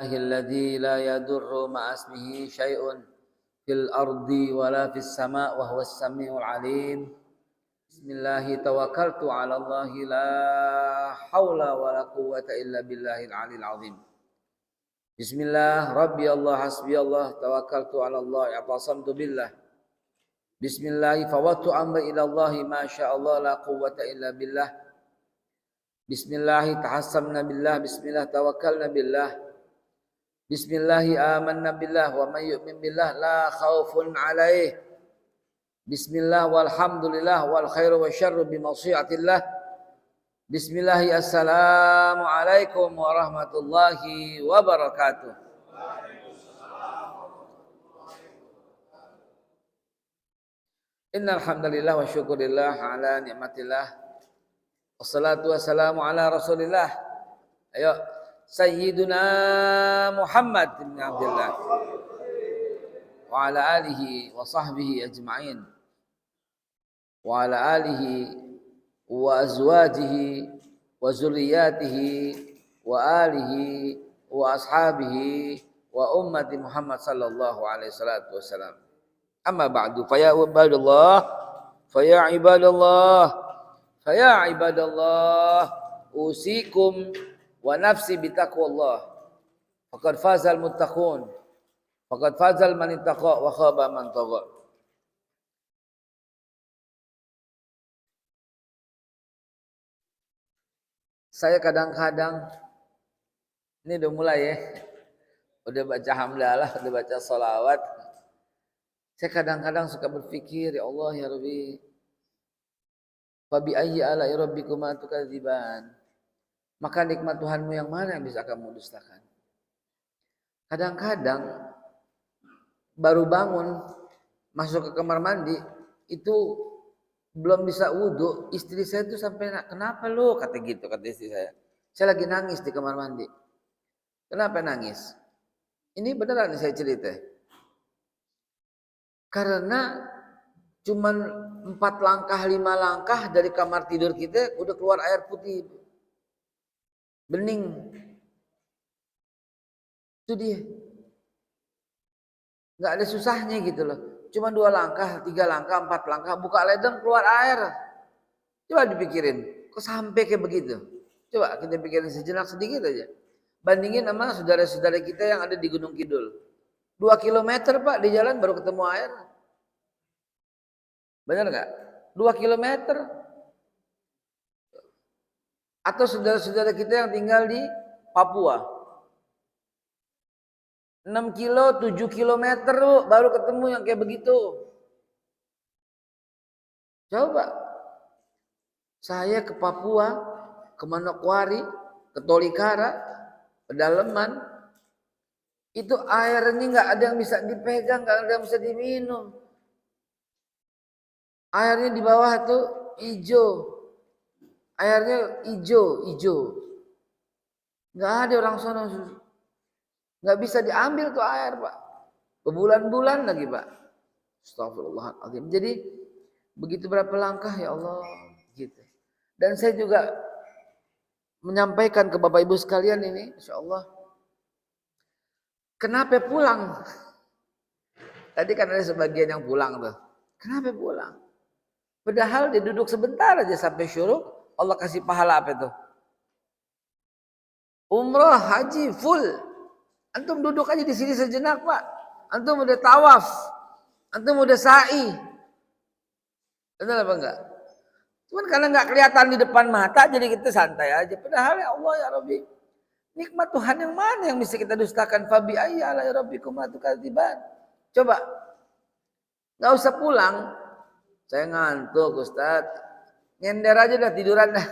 Alladzi la yadurru ma'a ismihi syai'un fil ardi wala fis sama' wa huwas samiul alim. Bismillahi tawakkaltu 'ala Allahi la haula wala quwwata illa billahil aliyil azim. Bismillah, Rabbi Allah, hasbi Allah, tawakkaltu 'ala Allah, i'tasamtu billah. Bismillah, fawattu amri ila Allah, ma sya'allah la quwwata illa billah. Bismillah, tahassamna billah, bismillah tawakkalna billah. Bismillahi amanna billah wa may yu'min billah la khaufun alaih. Bismillah walhamdulillah wal khairu wasyarru bi masyiatillah. Bismillahi assalamu alaikum warahmatullahi wabarakatuh. Innal hamdalillah wa syukurillah ala nikmatillah. Wassalatu wassalamu ala Rasulillah. Ayo Sayyiduna Muhammad bin Abdullah wa ala alihi wa sahbihi ajma'in wa ala alihi wa azwajihi wa zurriyatihi wa alihi wa ashabihi wa ummati Muhammad sallallahu alaihi wasallam. Amma ba'du, fa ya ibadallah usikum wa nafsi bitaqwallah. Faqad fazal muttaqun. Faqad fazal man ittaqa wa khaba man tagha. Saya kadang-kadang ini udah mulai ya. Udah baca hamdalah, udah baca sholawat. Saya kadang-kadang suka berpikir, ya Allah ya Rabbi, fa bi ayyi ala'i rabbikuma tukadziban. Maka nikmat Tuhanmu yang mana yang bisa kamu dustakan? Kadang-kadang baru bangun, masuk ke kamar mandi, itu belum bisa wudhu, istri saya tuh sampai, kenapa lu? Kata gitu, kata istri saya. Saya lagi nangis di kamar mandi. Kenapa nangis? Ini beneran saya cerita. Karena cuman 4 langkah, 5 langkah dari kamar tidur kita udah keluar air putih. Bening. Itu dia. Nggak ada susahnya gitu loh. Cuma 2 langkah, 3 langkah, 4 langkah, buka ledeng keluar air. Coba dipikirin, kok sampai kayak begitu? Coba kita pikirin sejenak sedikit aja. Bandingin sama saudara-saudara kita yang ada di Gunung Kidul. 2 kilometer Pak di jalan baru ketemu air. Benar nggak? 2 kilometer. Atau saudara-saudara kita yang tinggal di Papua. 6 kilo, 7 kilometer baru ketemu yang kayak begitu. Coba. Saya ke Papua, ke Manokwari, ke Tolikara, pedalaman. Itu airnya nggak ada yang bisa dipegang, nggak ada yang bisa diminum. Airnya di bawah tuh hijau. Airnya hijau. Nggak ada orang sono. Nggak bisa diambil tuh air Pak. Berbulan-bulan lagi Pak. Astagfirullahaladzim. Jadi begitu berapa langkah ya Allah. Gitu. Dan saya juga menyampaikan ke Bapak Ibu sekalian ini. Insya Allah. Kenapa pulang? Tadi kan ada sebagian yang pulang tuh. Kenapa pulang? Padahal dia duduk sebentar aja sampai syuruk. Allah kasih pahala apa itu? Umrah, haji, full. Antum duduk aja di sini sejenak Pak. Antum udah tawaf. Antum udah sa'i. Benar apa enggak? Cuman karena enggak kelihatan di depan mata jadi kita santai aja. Padahal ya Allah ya Rabbi. Nikmat Tuhan yang mana yang bisa kita dustakan? Fabi ayyi ala rabbikum tukadziban. Coba. Enggak usah pulang. Saya ngantuk Ustaz. Nyender aja dah, tiduran dah.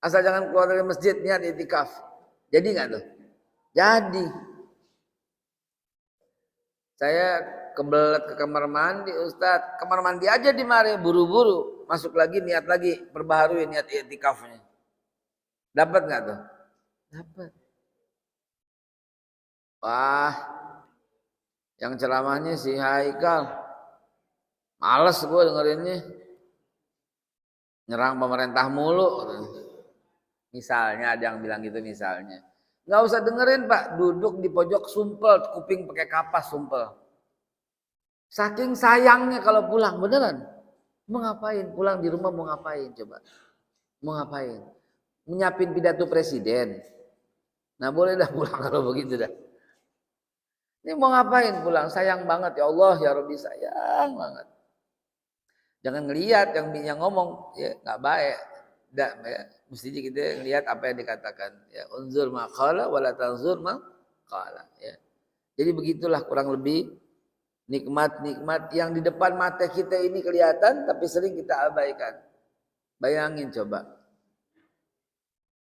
Asal jangan keluar dari masjid niat itikaf. Jadi enggak tuh? Jadi. Saya kebelet ke kamar mandi Ustaz. Kamar mandi aja di mari, buru-buru. Masuk lagi, niat lagi. Perbaharui niat itikafnya. Dapat enggak tuh? Dapat. Wah. Yang ceramahnya si Haikal. Males gue dengerinnya. Nyerang pemerintah mulu. Misalnya ada yang bilang gitu misalnya. Nggak usah dengerin Pak, duduk di pojok sumpel, kuping pakai kapas sumpel. Saking sayangnya kalau pulang, beneran. Mau ngapain? Pulang di rumah mau ngapain coba? Mau ngapain? Menyiapin pidato presiden. Nah boleh dah pulang kalau begitu dah. Ini mau ngapain pulang? Sayang banget ya Allah ya Rabbi, sayang banget. Jangan ngelihat yang ngomong ya nggak baik. Nggak, ya. Mestinya kita ngelihat apa yang dikatakan. Ya unzur maqala wala tanzur maqala. Ya. Jadi begitulah kurang lebih nikmat-nikmat yang di depan mata kita ini kelihatan tapi sering kita abaikan. Bayangin coba.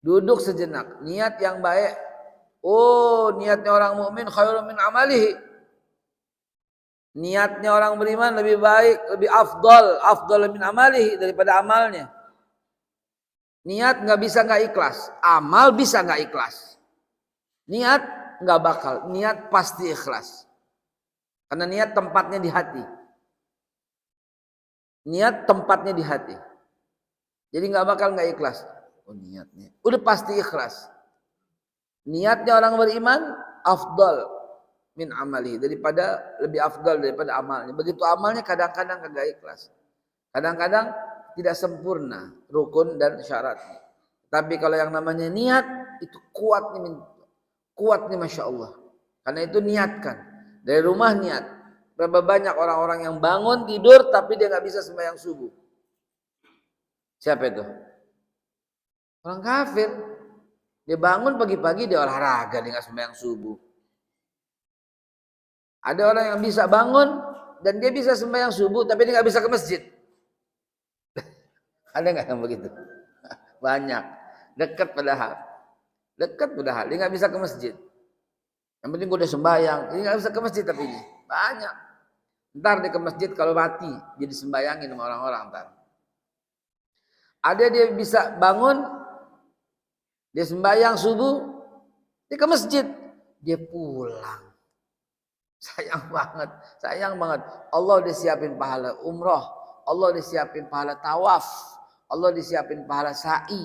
Duduk sejenak, niat yang baik. Oh, niatnya orang mukmin khairun min amalihi. Niatnya orang beriman lebih baik, lebih afdal min amalihi daripada amalnya. Niat nggak bisa nggak ikhlas, amal bisa nggak ikhlas. Niat nggak bakal, niat pasti ikhlas. Karena niat tempatnya di hati. Niat tempatnya di hati. Jadi nggak bakal nggak ikhlas. Oh niatnya, udah pasti ikhlas. Niatnya orang beriman afdal min amali, daripada lebih afdal daripada amalnya. Begitu amalnya kadang-kadang kagak ikhlas. Kadang-kadang tidak sempurna rukun dan syaratnya. Tapi kalau yang namanya niat itu kuat nih Masya Allah. Karena itu niatkan. Dari rumah niat. Berapa banyak orang-orang yang bangun tidur tapi dia nggak bisa sembahyang subuh. Siapa itu? Orang kafir. Dia bangun pagi-pagi dia olahraga, dia nggak sembahyang subuh. Ada orang yang bisa bangun dan dia bisa sembahyang subuh tapi dia nggak bisa ke masjid. Ada nggak yang begitu? Banyak. Dekat padahal. Dia nggak bisa ke masjid. Yang penting gue udah sembahyang, ini nggak bisa ke masjid tapi ini banyak. Ntar dia ke masjid kalau mati jadi sembayangin sama orang-orang ntar. Ada dia bisa bangun, dia sembahyang subuh, dia ke masjid, dia pulang. Sayang banget. Allah udah siapin pahala umroh, Allah udah siapin pahala tawaf, Allah udah siapin pahala sa'i,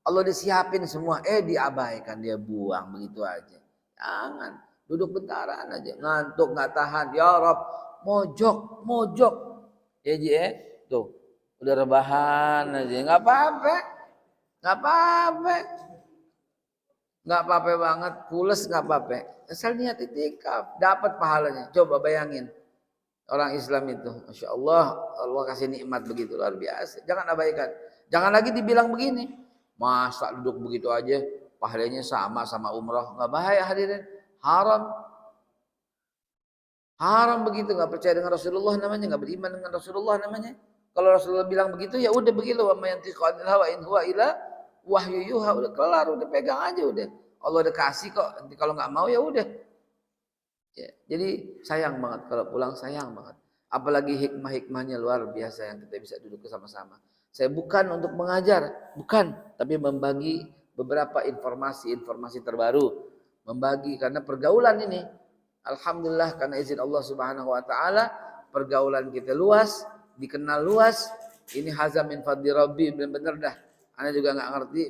Allah udah siapin semua. Diabaikan, dia buang begitu aja. Jangan duduk bentaran aja, ngantuk nggak tahan. Ya Rob, mojok. Ya Ji, tuh udah rebahan aja, nggak apa-apa, nggak apa-apa banget, pules nggak apa-apa. Asal niat itikaf, dapat pahalanya. Coba bayangin orang Islam itu, Masya Allah, Allah kasih nikmat begitu luar biasa. Jangan abaikan. Jangan lagi dibilang begini, masa duduk begitu aja, pahalanya sama umroh, nggak bahaya hadirin, haram begitu, nggak percaya dengan Rasulullah namanya, nggak beriman dengan Rasulullah namanya. Kalau Rasulullah bilang begitu ya udah begitu, wa may yantiqu anil hawa in huwa illa wahyu yuha, udah kelar, udah pegang aja udah. Allah udah kasih kok, nanti kalau nggak mau ya udah. Ya, jadi sayang banget kalau pulang, sayang banget. Apalagi hikmah-hikmahnya luar biasa yang kita bisa duduk bersama-sama. Saya bukan untuk mengajar, bukan, tapi membagi beberapa informasi terbaru. Membagi karena pergaulan ini, alhamdulillah karena izin Allah Subhanahu wa taala, pergaulan kita luas, dikenal luas. Ini hazam min fadli rabbi, benar-benar dah. Ana juga nggak ngerti,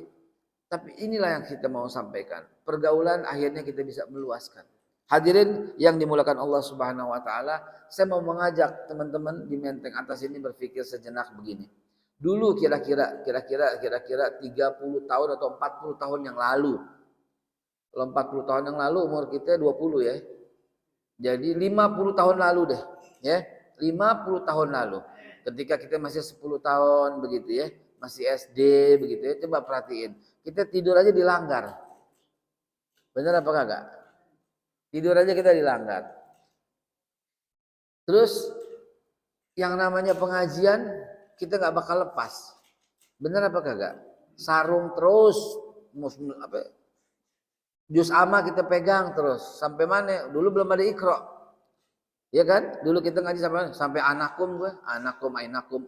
tapi inilah yang kita mau sampaikan. Pergaulan akhirnya kita bisa meluaskan. Hadirin yang dimulakan Allah Subhanahu wa taala, saya mau mengajak teman-teman di Menteng Atas ini berpikir sejenak begini. Dulu kira-kira 30 tahun atau 40 tahun yang lalu. Kalau 40 tahun yang lalu umur kita 20 ya. Jadi 50 tahun lalu deh, ya. 50 tahun lalu. Ketika kita masih 10 tahun begitu ya, masih SD begitu ya, coba perhatiin. Kita tidur aja dilanggar. Benar apa kagak? Tidur aja kita dilanggar. Terus yang namanya pengajian kita nggak bakal lepas. Benar apa kagak? Sarung terus, juz amma kita pegang terus. Sampai mana? Dulu belum ada Iqra. Ya kan? Dulu kita ngaji sampai anakum ainakum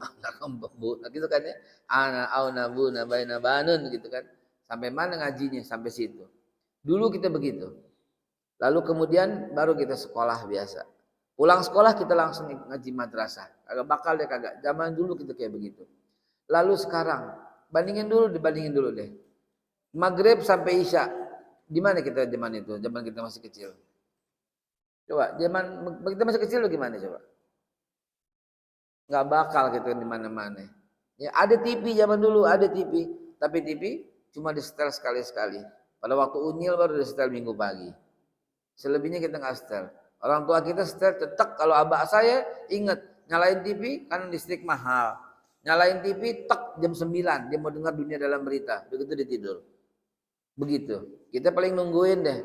bu. Nah, gitu kan ya. Ana auna buna baina banun gitu kan. Sampai mana ngajinya? Sampai situ. Dulu kita begitu. Lalu kemudian baru kita sekolah biasa. Pulang sekolah kita langsung ngaji madrasah. Kagak bakal deh kagak. Zaman dulu kita kayak begitu. Lalu sekarang, dibandingin dulu deh. Maghrib sampai Isya. Di mana kita zaman itu? Zaman kita masih kecil. Coba, zaman kita masih kecil gimana coba? Nggak bakal gitu di mana-mana. Ya, ada TV zaman dulu, ada TV, tapi TV cuma di-setel sekali-sekali. Pada waktu unyil baru di-setel minggu pagi. Selebihnya kita nggak setel. Orang tua kita setel tetap. Kalau abah saya ingat nyalain TV kan listrik mahal. Nyalain TV tek jam 9 dia mau dengar dunia dalam berita. Begitu dia tidur. Begitu. Kita paling nungguin deh.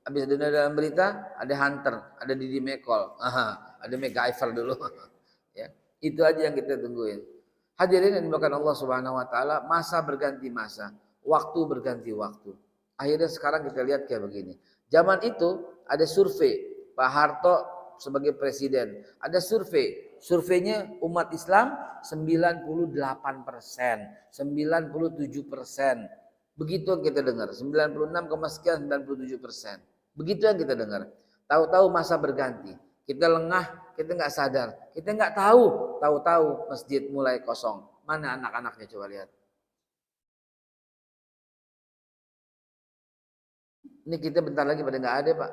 Habis dunia dalam berita ada Hunter, ada Didi Mekol, ada MacGyver dulu. Ya. Itu aja yang kita tungguin. Hadirin yang dimuliakan Allah Subhanahu wa taala, masa berganti masa, waktu berganti waktu. Akhirnya sekarang kita lihat kayak begini. Zaman itu ada survei Pak Harto sebagai presiden. Ada survei. Surveinya umat Islam 98%, 97%. Begitu yang kita dengar. 96, sekian 97%. Begitu yang kita dengar. Tahu-tahu masa berganti. Kita lengah, kita nggak sadar, kita nggak tahu, tahu-tahu masjid mulai kosong. Mana anak-anaknya coba lihat. Ini kita bentar lagi pada nggak ada Pak.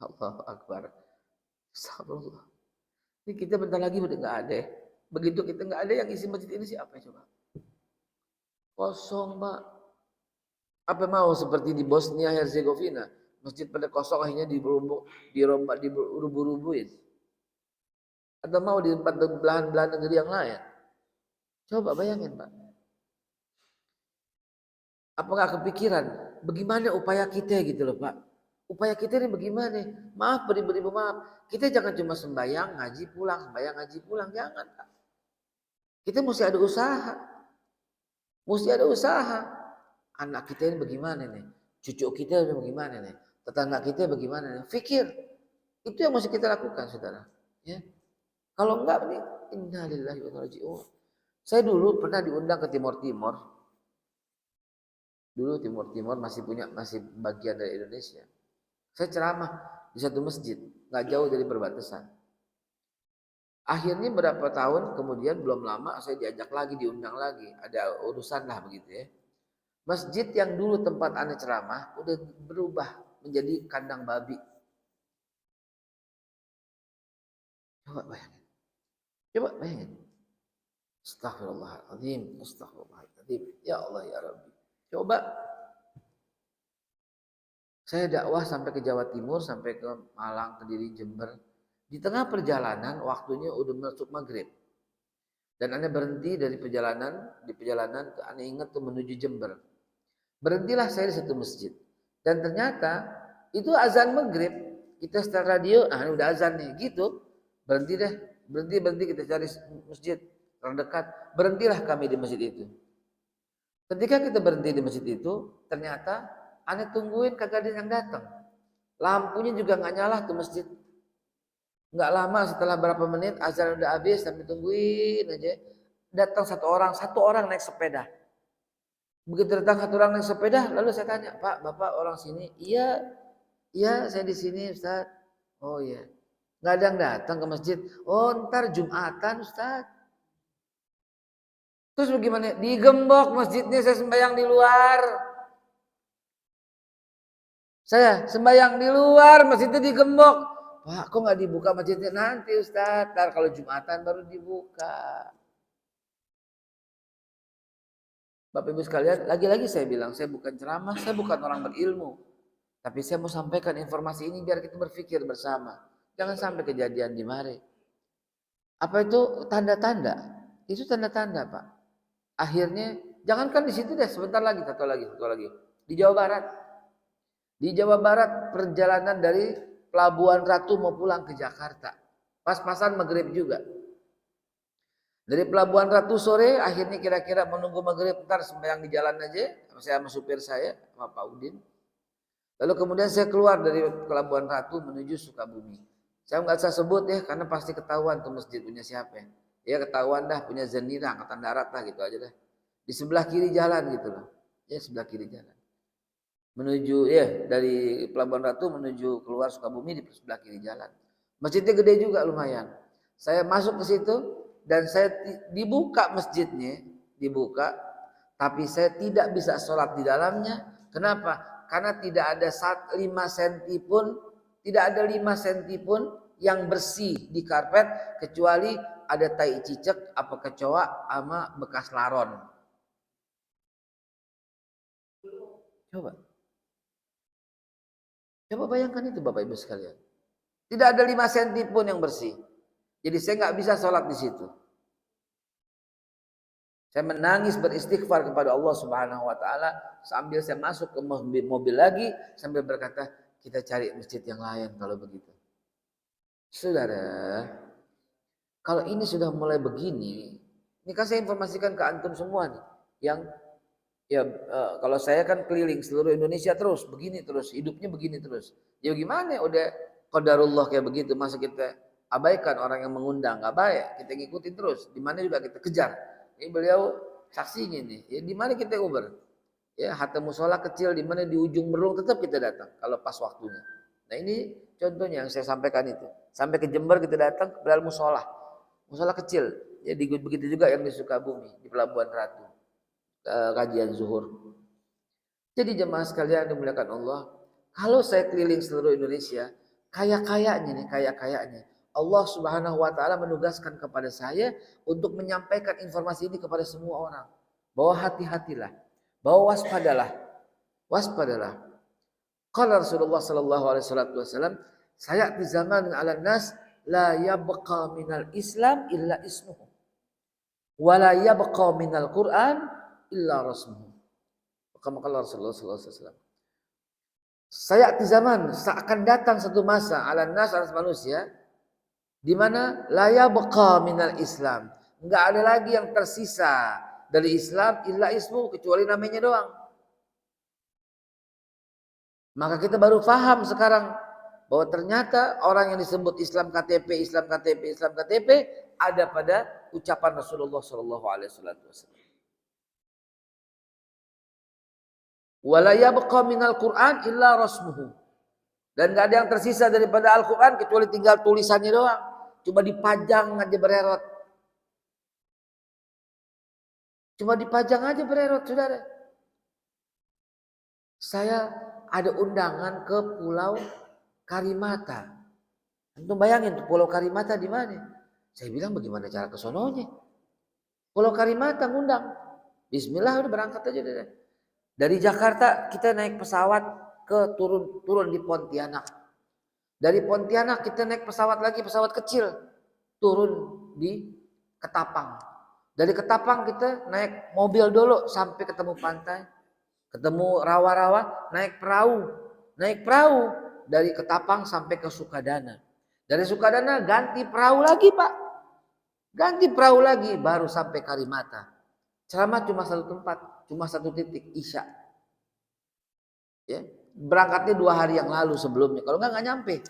Allahu Akbar. Astagfirullah. Ini kita bentar lagi pada nggak ada. Begitu kita nggak ada yang isi masjid ini siapa coba? Kosong Pak. Apa mau seperti di Bosnia Herzegovina? Masjid pada kosong akhirnya dirubuh-rubuhin. Atau mau di tempat belahan-belahan negeri yang lain. Coba bayangin Pak. Apakah kepikiran bagaimana upaya kita gitu loh Pak. Upaya kita ini bagaimana? Maaf beribu-ribu maaf. Kita jangan cuma sembahyang, ngaji pulang, sembahyang, ngaji pulang. Jangan Pak. Kita mesti ada usaha. Mesti ada usaha. Anak kita ini bagaimana nih? Cucu kita ini bagaimana nih? Tetangga kita bagaimana nih? Fikir. Itu yang mesti kita lakukan saudara. Ya. Kalau enggak nih, innalillahi wa inna ilaihi raji'un. Saya dulu pernah diundang ke Timur Timur. Dulu Timur Timur masih bagian dari Indonesia. Saya ceramah di satu masjid, nggak jauh dari perbatasan. Akhirnya berapa tahun kemudian belum lama saya diajak lagi, diundang lagi. Ada urusan lah begitu ya. Masjid yang dulu tempat aneh ceramah udah berubah menjadi kandang babi. Coba bayangin. Coba bayangin. Astagfirullahaladzim. Astagfirullahaladzim. Ya Allah ya Rabbi. Coba. Saya dakwah sampai ke Jawa Timur, sampai ke Malang, Kediri, Jember. Di tengah perjalanan waktunya udah masuk maghrib. Dan Anda berhenti dari perjalanan, Anda ingat tuh menuju Jember. Berhentilah saya di satu masjid. Dan ternyata itu azan maghrib. Kita setel radio, udah azan nih, gitu. Berhenti deh, berhenti kita cari masjid terdekat. Berhentilah kami di masjid itu. Ketika kita berhenti di masjid itu, ternyata Anda tungguin kagak ada yang datang. Lampunya juga nggak nyala tuh masjid. Nggak lama setelah berapa menit azan udah habis, tapi tungguin aja. Datang satu orang naik sepeda. Begitu datang satu orang naik sepeda, lalu saya tanya, Pak, Bapak orang sini? Iya, saya di sini Ustaz. Oh iya. Nggak ada yang datang ke masjid. Oh ntar Jumatan Ustaz. Terus bagaimana? Digembok masjidnya, saya sembahyang di luar. Saya sembahyang di luar, masjidnya digembok. Pak, kok nggak dibuka masjidnya? Nanti Ustaz, ntar kalau Jumatan baru dibuka. Bapak Ibu sekalian, lagi-lagi saya bilang, saya bukan ceramah, saya bukan orang berilmu. Tapi saya mau sampaikan informasi ini biar kita berpikir bersama. Jangan sampai kejadian di mari. Apa itu tanda-tanda? Itu tanda-tanda Pak. Akhirnya, jangankan di situ deh, sebentar lagi, satu lagi. Di Jawa Barat. Di Jawa Barat perjalanan dari Pelabuhan Ratu mau pulang ke Jakarta. Pas-pasan maghrib juga. Dari Pelabuhan Ratu sore, akhirnya kira-kira menunggu maghrib, ntar sembahyang di jalan aja. Saya sama supir saya, sama Pak Udin. Lalu kemudian saya keluar dari Pelabuhan Ratu menuju Sukabumi. Saya nggak usah sebut ya, karena pasti ketahuan tuh masjid punya siapa. Ya ketahuan dah, punya Zenira, Angkatan Darat lah gitu aja dah. Di sebelah kiri jalan gitu loh. Ya sebelah kiri jalan. Menuju ya dari Pelabuhan Ratu menuju keluar Sukabumi di sebelah kiri jalan. Masjidnya gede juga lumayan. Saya masuk ke situ dan saya dibuka masjidnya, tapi saya tidak bisa sholat di dalamnya. Kenapa? Karena tidak ada 5 senti pun, tidak ada 5 senti pun yang bersih di karpet kecuali ada tai cicak apa kecoa sama bekas laron. Coba. Coba bayangkan itu Bapak Ibu sekalian. Tidak ada 5 senti pun yang bersih. Jadi saya nggak bisa sholat di situ. Saya menangis beristighfar kepada Allah Subhanahu wa taala sambil saya masuk ke mobil lagi sambil berkata, kita cari masjid yang lain kalau begitu. Saudara, kalau ini sudah mulai begini, ini kan saya informasikan ke antum semua nih, yang ya kalau saya kan keliling seluruh Indonesia terus, begini terus, hidupnya begini terus. Ya gimana udah qadarullah kayak begitu, masa kita abaikan orang yang mengundang, nggak baik, kita ngikutin terus, di mana juga kita kejar. Ini beliau saksinya nih, ya di mana kita Uber. Ya, hatta musola kecil di mana di ujung Berung tetap kita datang kalau pas waktunya. Nah, ini contohnya yang saya sampaikan itu. Sampai ke Jember kita datang ke musola. Musola kecil. Ya begitu juga yang di Sukabumi, di Pelabuhan Ratu. Kajian zuhur. Jadi jemaah sekalian dimuliakan Allah, kalau saya keliling seluruh Indonesia, kaya-kayanya Allah Subhanahu wa taala menugaskan kepada saya untuk menyampaikan informasi ini kepada semua orang. Bahwa hati-hatilah, bahwa waspadalah. Qala Rasulullah sallallahu alaihi wasallam, sayati zaman 'ala nas la yabqa minal Islam illa ismuhu wa la yabqa minal Qur'an illa rasmuhu. Kama qala Rasulullah sallallahu alaihi wasallam. Sayati zaman, seakan datang satu masa 'ala nas atas manusia di mana la yabqa minal Islam, enggak ada lagi yang tersisa dari Islam illa ismu, kecuali namanya doang. Maka kita baru paham sekarang bahwa ternyata orang yang disebut Islam KTP, Islam KTP, Islam KTP ada pada ucapan Rasulullah Shallallahu Alaihi Wasallam. Wala yabqa minal Quran illa rasmuhu. Dan gak ada yang tersisa daripada Al-Quran kecuali tinggal tulisannya doang. Cuma dipajang aja bererot. Cuma dipajang aja bererot, saudara. Saya ada undangan ke Pulau Karimata. Antum bayangin tuh Pulau Karimata di mana? Saya bilang bagaimana cara ke sononya? Pulau Karimata ngundang. Bismillah udah berangkat aja deh. Dari Jakarta kita naik pesawat ke turun di Pontianak. Dari Pontianak kita naik pesawat lagi, pesawat kecil, turun di Ketapang. Dari Ketapang kita naik mobil dulu sampai ketemu pantai, ketemu rawa-rawa, naik perahu dari Ketapang sampai ke Sukadana. Dari Sukadana ganti perahu lagi Pak, ganti perahu lagi baru sampai Karimata. Ceramah cuma satu tempat, cuma satu titik, Isya. Ya, berangkatnya 2 hari yang lalu sebelumnya. Kalau nggak nyampe.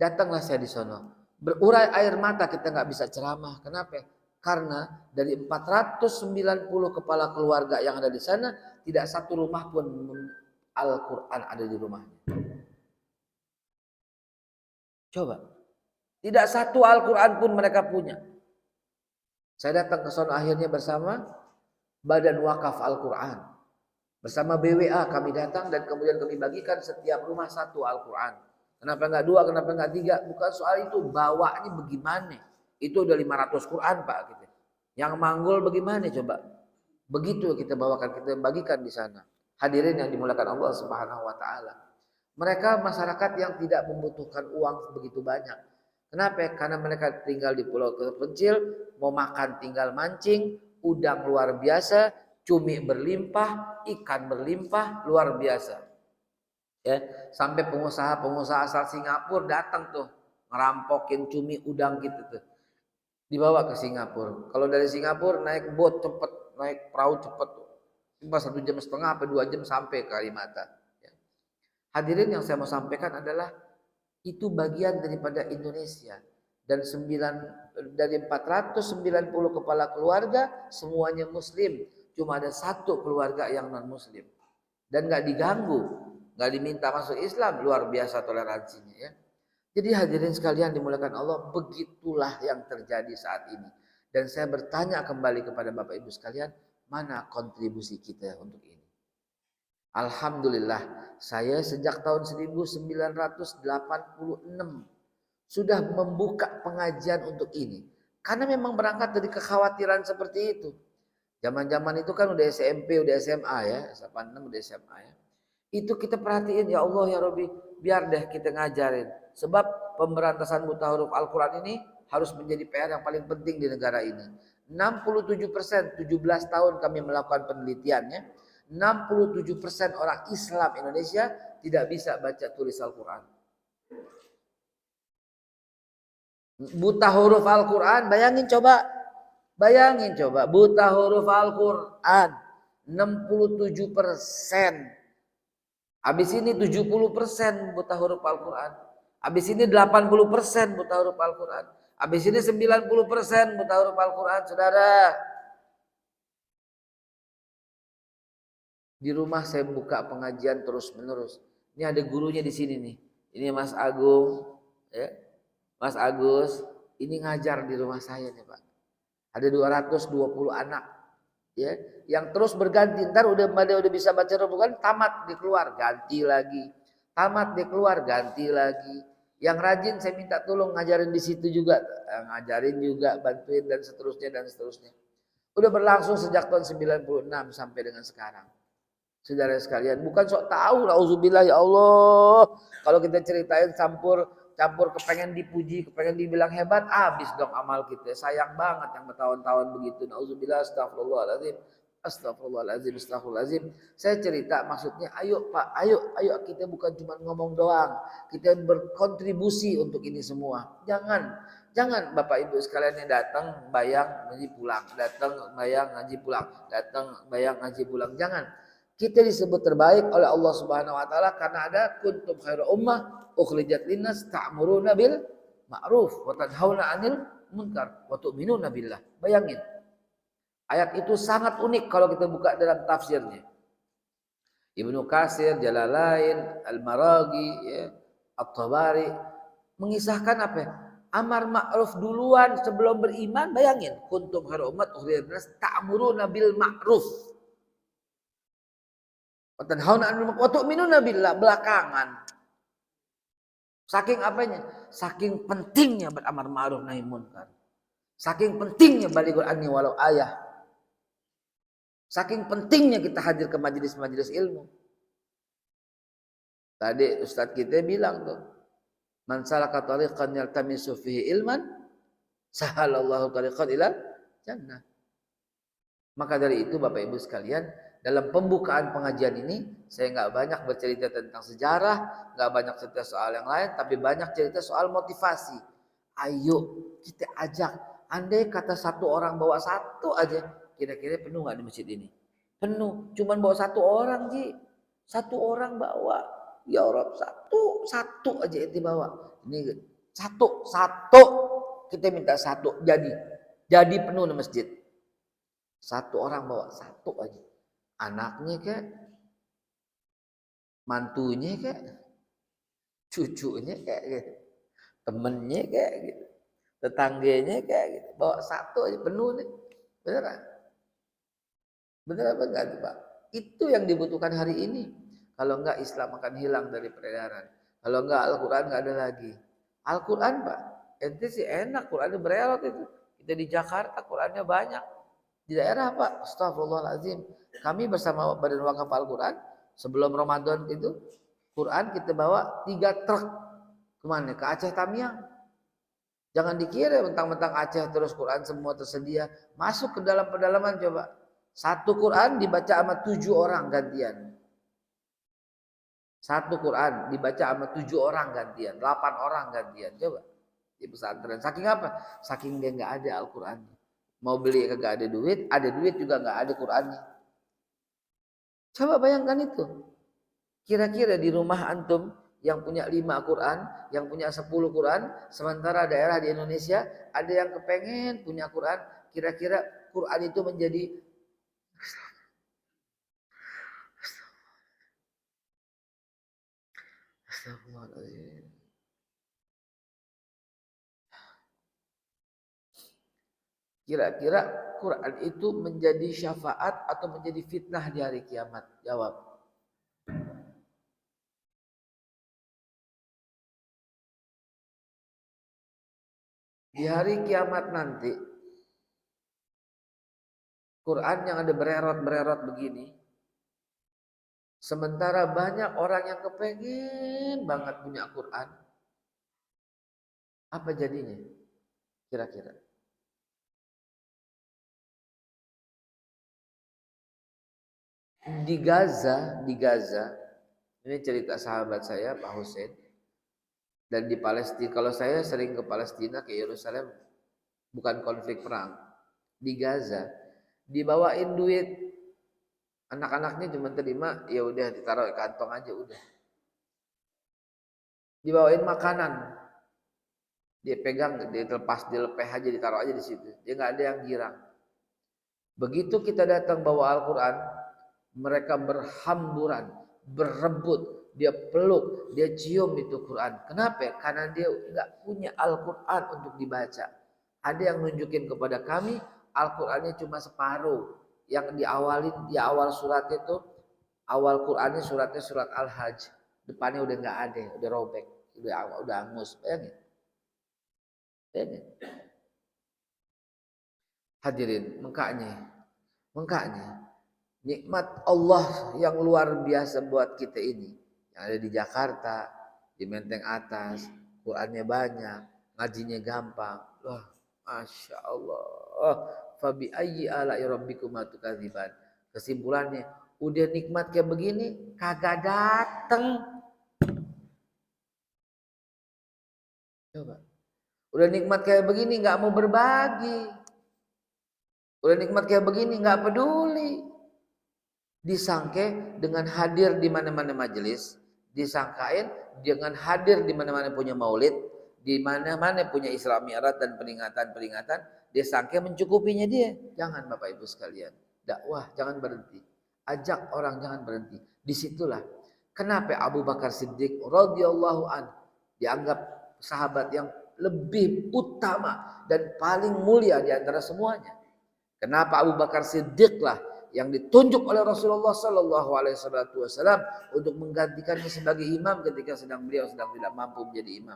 Datanglah saya di sono. Berurai air mata kita nggak bisa ceramah. Kenapa? Karena dari 490 kepala keluarga yang ada di sana, tidak satu rumah pun Al-Quran ada di rumahnya. Coba. Tidak satu Al-Quran pun mereka punya. Saya datang ke sono akhirnya bersama Badan Wakaf Al-Quran. Bersama BWA kami datang dan kemudian kami bagikan setiap rumah 1 Al-Quran. Kenapa enggak 2, kenapa enggak 3? Bukan soal itu, bawanya bagaimana. Itu udah 500 Quran Pak. Gitu. Yang manggul bagaimana coba. Begitu kita bawakan, kita bagikan di sana. Hadirin yang dimulakan Allah Subhanahu wa taala. Mereka masyarakat yang tidak membutuhkan uang begitu banyak. Kenapa? Karena mereka tinggal di pulau terpencil, mau makan tinggal mancing, udang luar biasa, cumi berlimpah, ikan berlimpah, luar biasa. Ya, sampai pengusaha-pengusaha asal Singapura datang tuh ngerampokin cumi udang gitu tuh. Dibawa ke Singapura. Kalau dari Singapura naik boat cepet, naik perahu cepet. Cuma 1,5 jam sampai 2 jam sampai ke Kalimata. Ya. Hadirin yang saya mau sampaikan adalah itu bagian daripada Indonesia dan 490 kepala keluarga semuanya muslim, cuma ada 1 keluarga yang non muslim dan nggak diganggu, nggak diminta masuk Islam, luar biasa toleransinya ya. Jadi hadirin sekalian dimuliakan Allah, begitulah yang terjadi saat ini dan saya bertanya kembali kepada Bapak Ibu sekalian, mana kontribusi kita untuk ini? Alhamdulillah, saya sejak tahun 1986 sudah membuka pengajian untuk ini. Karena memang berangkat dari kekhawatiran seperti itu. Zaman-zaman itu kan udah SMP, udah SMA ya, 86 udah SMA ya. Itu kita perhatiin, ya Allah ya Robi, biar deh kita ngajarin. Sebab pemberantasan buta huruf Al-Quran ini harus menjadi PR yang paling penting di negara ini. 67%, 17 tahun kami melakukan penelitiannya, 67% orang Islam Indonesia tidak bisa baca tulis Al-Quran. Buta huruf Al-Quran, bayangin coba, buta huruf Al-Quran 67%. Habis ini 70% buta huruf Al-Quran. Habis ini 80% buta huruf Al-Quran. Habis ini 90% buta huruf Al-Quran, saudara. Di rumah saya buka pengajian terus menerus. Ini ada gurunya di sini nih. Ini Mas Agung, ya. Mas Agus, ini ngajar di rumah saya nih Pak. Ada 220 anak, ya, yang terus berganti. Ntar udah bisa baca Al-Quran, tamat dikeluar, ganti lagi. Tamat dikeluar, ganti lagi. Yang rajin saya minta tolong ngajarin di situ juga, ngajarin juga, bantuin dan seterusnya dan seterusnya. Udah berlangsung sejak tahun 96 sampai dengan sekarang. Saudara sekalian, bukan sok tahu, nauzubillah ya Allah. Kalau kita ceritain campur kepengen dipuji, kepengen dibilang hebat, habis dong amal kita. Sayang banget yang bertahun-tahun begitu. Nauzubillah, astagfirullahaladzim. Astagfirullahaladzim, astagfirullahaladzim. Saya cerita maksudnya, ayo Pak, ayo kita bukan cuma ngomong doang. Kita berkontribusi untuk ini semua. Jangan Bapak Ibu sekalian yang datang bayang ngaji pulang, datang bayang ngaji pulang, datang bayang ngaji pulang. Jangan. Kita disebut terbaik oleh Allah Subhanahu wa taala karena ada kuntum khairu ummah ukhrijat linnas ta'muruna bil ma'ruf wa tanhauna 'anil munkar wa tu'minuna billah. Bayangin. Ayat itu sangat unik kalau kita buka dalam tafsirnya. Ibnu Katsir, Jalalain, Al-Maraghi, ya, At-Tabari mengisahkan apa? Amar ma'ruf duluan sebelum beriman. Bayangin, kuntum khairu ummah ukhrijat linnas ta'muruna bil ma'ruf. Watu'minuna billah belakangan. Saking apanya? Saking pentingnya beramar ma'ruf nahi munkar. Saking pentingnya balighul anni walau ayah. Saking pentingnya kita hadir ke majelis-majelis ilmu. Tadi Ustadz kita bilang tuh, man salaka tariqan yaltamisu fihi ilman, sahalallahu tariqan ilal jannah. Maka dari itu Bapak Ibu sekalian, dalam pembukaan pengajian ini, saya nggak banyak bercerita tentang sejarah, nggak banyak cerita soal yang lain, tapi banyak cerita soal motivasi. Ayo kita ajak, andai kata satu orang bawa satu aja, kira-kira penuh nggak di masjid ini? Penuh, cuman bawa satu orang Ji, satu orang bawa, ya Rob satu aja itu bawa. Ini satu, kita minta satu, jadi penuh di masjid. Satu orang bawa satu aja. Anaknya kek, mantunya kek, cucunya kek gitu, temennya kek gitu, tetangganya kek gitu, bawa satu aja penuh nih, beneran, bener apa enggak tuh Pak? Itu yang dibutuhkan hari ini. Kalau enggak Islam akan hilang dari peredaran. Kalau enggak Al-Quran enggak ada lagi. Al-Quran Pak, ente sih enak Qurannya berelot itu. Kita di Jakarta Qurannya banyak. Di daerah Pak, astagfirullahaladzim. Kami bersama Badan Wakaf Al-Quran, sebelum Ramadan itu, Quran kita bawa 3 truk. Kemana? Ke Aceh Tamiang. Jangan dikira mentang-mentang Aceh terus Quran semua tersedia. Masuk ke dalam pedalaman coba. Satu Quran dibaca sama 7 orang gantian. Satu Quran dibaca sama 7 orang gantian. 8 orang gantian. Coba. Di pesantren. Saking apa? Saking dia nggak ada Al-Quran. Mau beli kagak ada duit juga nggak ada Qurannya. Coba bayangkan itu. Kira-kira di rumah antum yang punya 5 Quran, yang punya 10 Quran, sementara daerah di Indonesia ada yang kepengen punya Quran, kira-kira Quran itu menjadi Astagfirullahaladzim. Kira-kira Quran itu menjadi syafaat atau menjadi fitnah di hari kiamat? Jawab. Di hari kiamat nanti, Quran yang ada bererot-bererot begini, sementara banyak orang yang kepengen banget punya Quran, apa jadinya? Kira-kira. Di Gaza, ini cerita sahabat saya Pak Hussein, dan di Palestina, kalau saya sering ke Palestina, ke Yerusalem, bukan konflik perang. Di Gaza, dibawain duit, anak-anaknya cuma terima, ya udah ditaruh di kantong aja udah. Dibawain makanan, dia pegang, dia dilepeh aja, ditaruh aja di situ. Dia nggak ada yang girang. Begitu kita datang bawa Al-Quran, mereka berhamburan, berebut, dia peluk, dia cium itu Quran. Kenapa? Karena dia nggak punya Al-Quran untuk dibaca. Ada yang nunjukin kepada kami, Al-Qurannya cuma separuh. Yang diawalin di awal surat itu, awal Qurannya suratnya surat Al-Hajj. Depannya udah nggak ada, udah robek, udah angus. Bayangin. Hadirin, makanya nikmat Allah yang luar biasa buat kita ini, yang ada di Jakarta, di Menteng Atas, Qurannya banyak, ngajinya gampang. Wah, Masya Allah. Fabi ayyi ala'i rabbikuma tukadziban. Kesimpulannya, udah nikmat kayak begini, kagak dateng. Coba. Udah nikmat kayak begini, nggak mau berbagi. Udah nikmat kayak begini, nggak peduli. Disangke dengan hadir di mana-mana majelis, disangkain dengan hadir di mana-mana punya maulid, di mana-mana punya Isra Mi'raj dan peringatan-peringatan, disangke mencukupinya dia. Jangan Bapak Ibu sekalian, dakwah jangan berhenti, ajak orang jangan berhenti. Disitulah kenapa Abu Bakar Siddiq radhiyallahu an dianggap sahabat yang lebih utama dan paling mulia di antara semuanya. Kenapa Abu Bakar Siddiq lah yang ditunjuk oleh Rasulullah Sallallahu Alaihi Wasallam untuk menggantikannya sebagai imam ketika beliau sedang tidak mampu menjadi imam.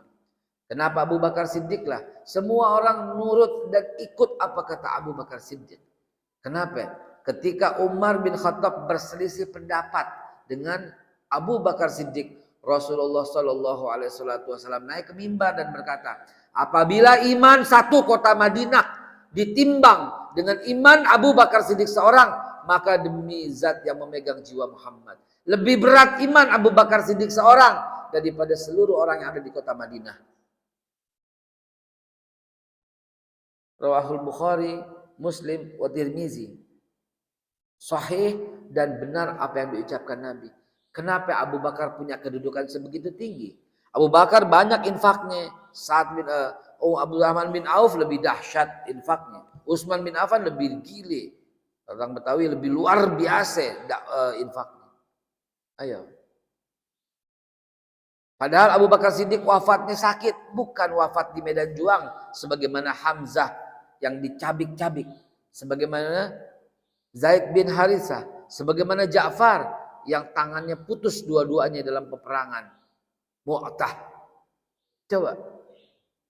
Kenapa Abu Bakar Siddiq lah? Semua orang nurut dan ikut apa kata Abu Bakar Siddiq. Kenapa? Ketika Umar bin Khattab berselisih pendapat dengan Abu Bakar Siddiq, Rasulullah Sallallahu Alaihi Wasallam naik ke mimbar dan berkata, apabila iman satu kota Madinah ditimbang dengan iman Abu Bakar Siddiq seorang, maka demi zat yang memegang jiwa Muhammad, lebih berat iman Abu Bakar Siddiq seorang daripada seluruh orang yang ada di kota Madinah. Rawahul Bukhari, Muslim, wa Tirmizi. Sahih dan benar apa yang diucapkan Nabi. Kenapa Abu Bakar punya kedudukan sebegitu tinggi? Abu Bakar banyak infaknya. Abdurrahman bin Auf lebih dahsyat infaknya. Utsman bin Affan lebih gile. Orang Betawi lebih luar biasa infaknya. Ayo. Padahal Abu Bakar Siddiq wafatnya sakit, bukan wafat di medan juang sebagaimana Hamzah yang dicabik-cabik, sebagaimana Zaid bin Harithah, sebagaimana Ja'far yang tangannya putus dua-duanya dalam peperangan Mu'tah. Coba,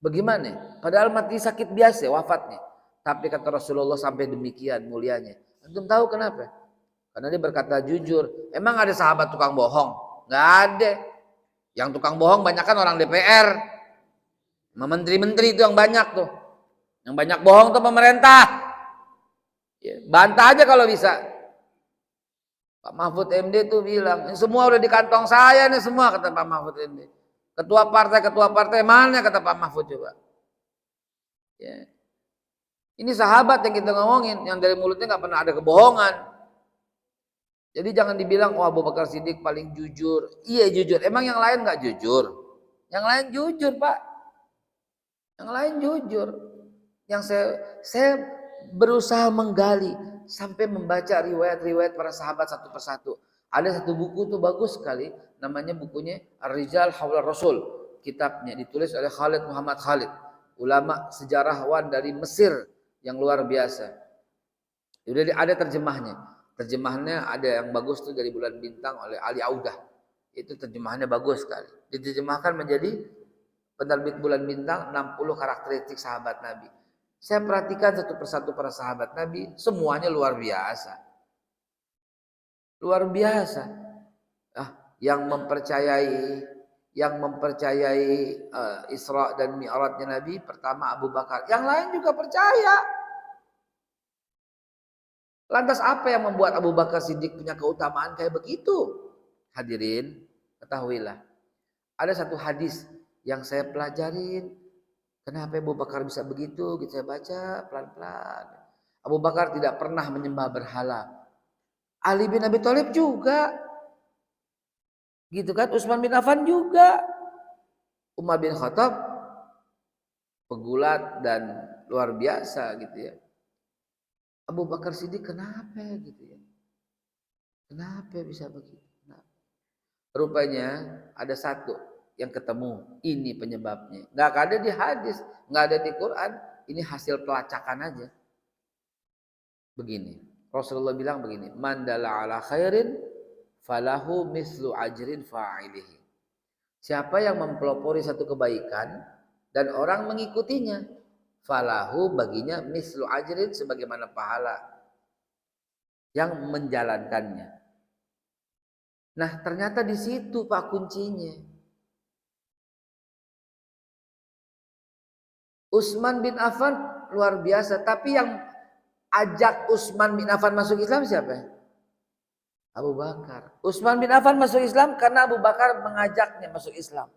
bagaimana? Padahal mati sakit biasa wafatnya. Tapi kata Rasulullah sampai demikian mulianya. Antum tahu kenapa? Karena dia berkata jujur. Emang ada sahabat tukang bohong? Nggak ada. Yang tukang bohong banyak kan orang DPR. Menteri-menteri itu yang banyak tuh. Yang banyak bohong tuh pemerintah. Ya, bantah aja kalau bisa. Pak Mahfud MD tuh bilang, semua udah di kantong saya nih semua, kata Pak Mahfud MD. Ketua partai mana kata Pak Mahfud coba. Ya. Ini sahabat yang kita ngomongin, yang dari mulutnya nggak pernah ada kebohongan. Jadi jangan dibilang, oh Abu Bakar Siddiq paling jujur. Iya jujur, emang yang lain nggak jujur? Yang lain jujur Pak. Yang lain jujur. Yang saya berusaha menggali sampai membaca riwayat-riwayat para sahabat satu persatu. Ada satu buku tuh bagus sekali, namanya bukunya Ar-Rijal Hawla Rasul. Kitabnya ditulis oleh Khalid Muhammad Khalid, ulama sejarawan dari Mesir yang luar biasa. Udah ada terjemahnya. Terjemahannya ada yang bagus tuh dari Bulan Bintang oleh Ali Audah. Itu terjemahannya bagus sekali. Diterjemahkan menjadi Penerbit Bulan Bintang 60 karakteristik sahabat Nabi. Saya perhatikan satu persatu para sahabat Nabi, semuanya luar biasa. Luar biasa. Yang mempercayai Isra dan Mi'rajnya Nabi pertama Abu Bakar. Yang lain juga percaya. Lantas apa yang membuat Abu Bakar Siddiq punya keutamaan kayak begitu? Hadirin, ketahuilah. Ada satu hadis yang saya pelajarin. Kenapa Abu Bakar bisa begitu? Saya baca pelan-pelan. Abu Bakar tidak pernah menyembah berhala. Ali bin Abi Thalib juga. Gitu kan? Utsman bin Affan juga. Umar bin Khattab pegulat dan luar biasa gitu ya. Abu Bakar Siddiq kenapa gitu ya? Kenapa bisa begitu? Rupanya ada satu yang ketemu, ini penyebabnya. Nggak ada di hadis, nggak ada di Quran. Ini hasil pelacakan aja. Begini, Rasulullah bilang begini, man dalla ala khairin falahu mislu ajrin fa'ilihi. Siapa yang mempelopori satu kebaikan dan orang mengikutinya, falahu baginya mislu ajrin sebagaimana pahala yang menjalankannya. Nah, ternyata di situ Pak kuncinya. Utsman bin Affan luar biasa, tapi yang ajak Utsman bin Affan masuk Islam siapa? Abu Bakar. Utsman bin Affan masuk Islam karena Abu Bakar mengajaknya masuk Islam.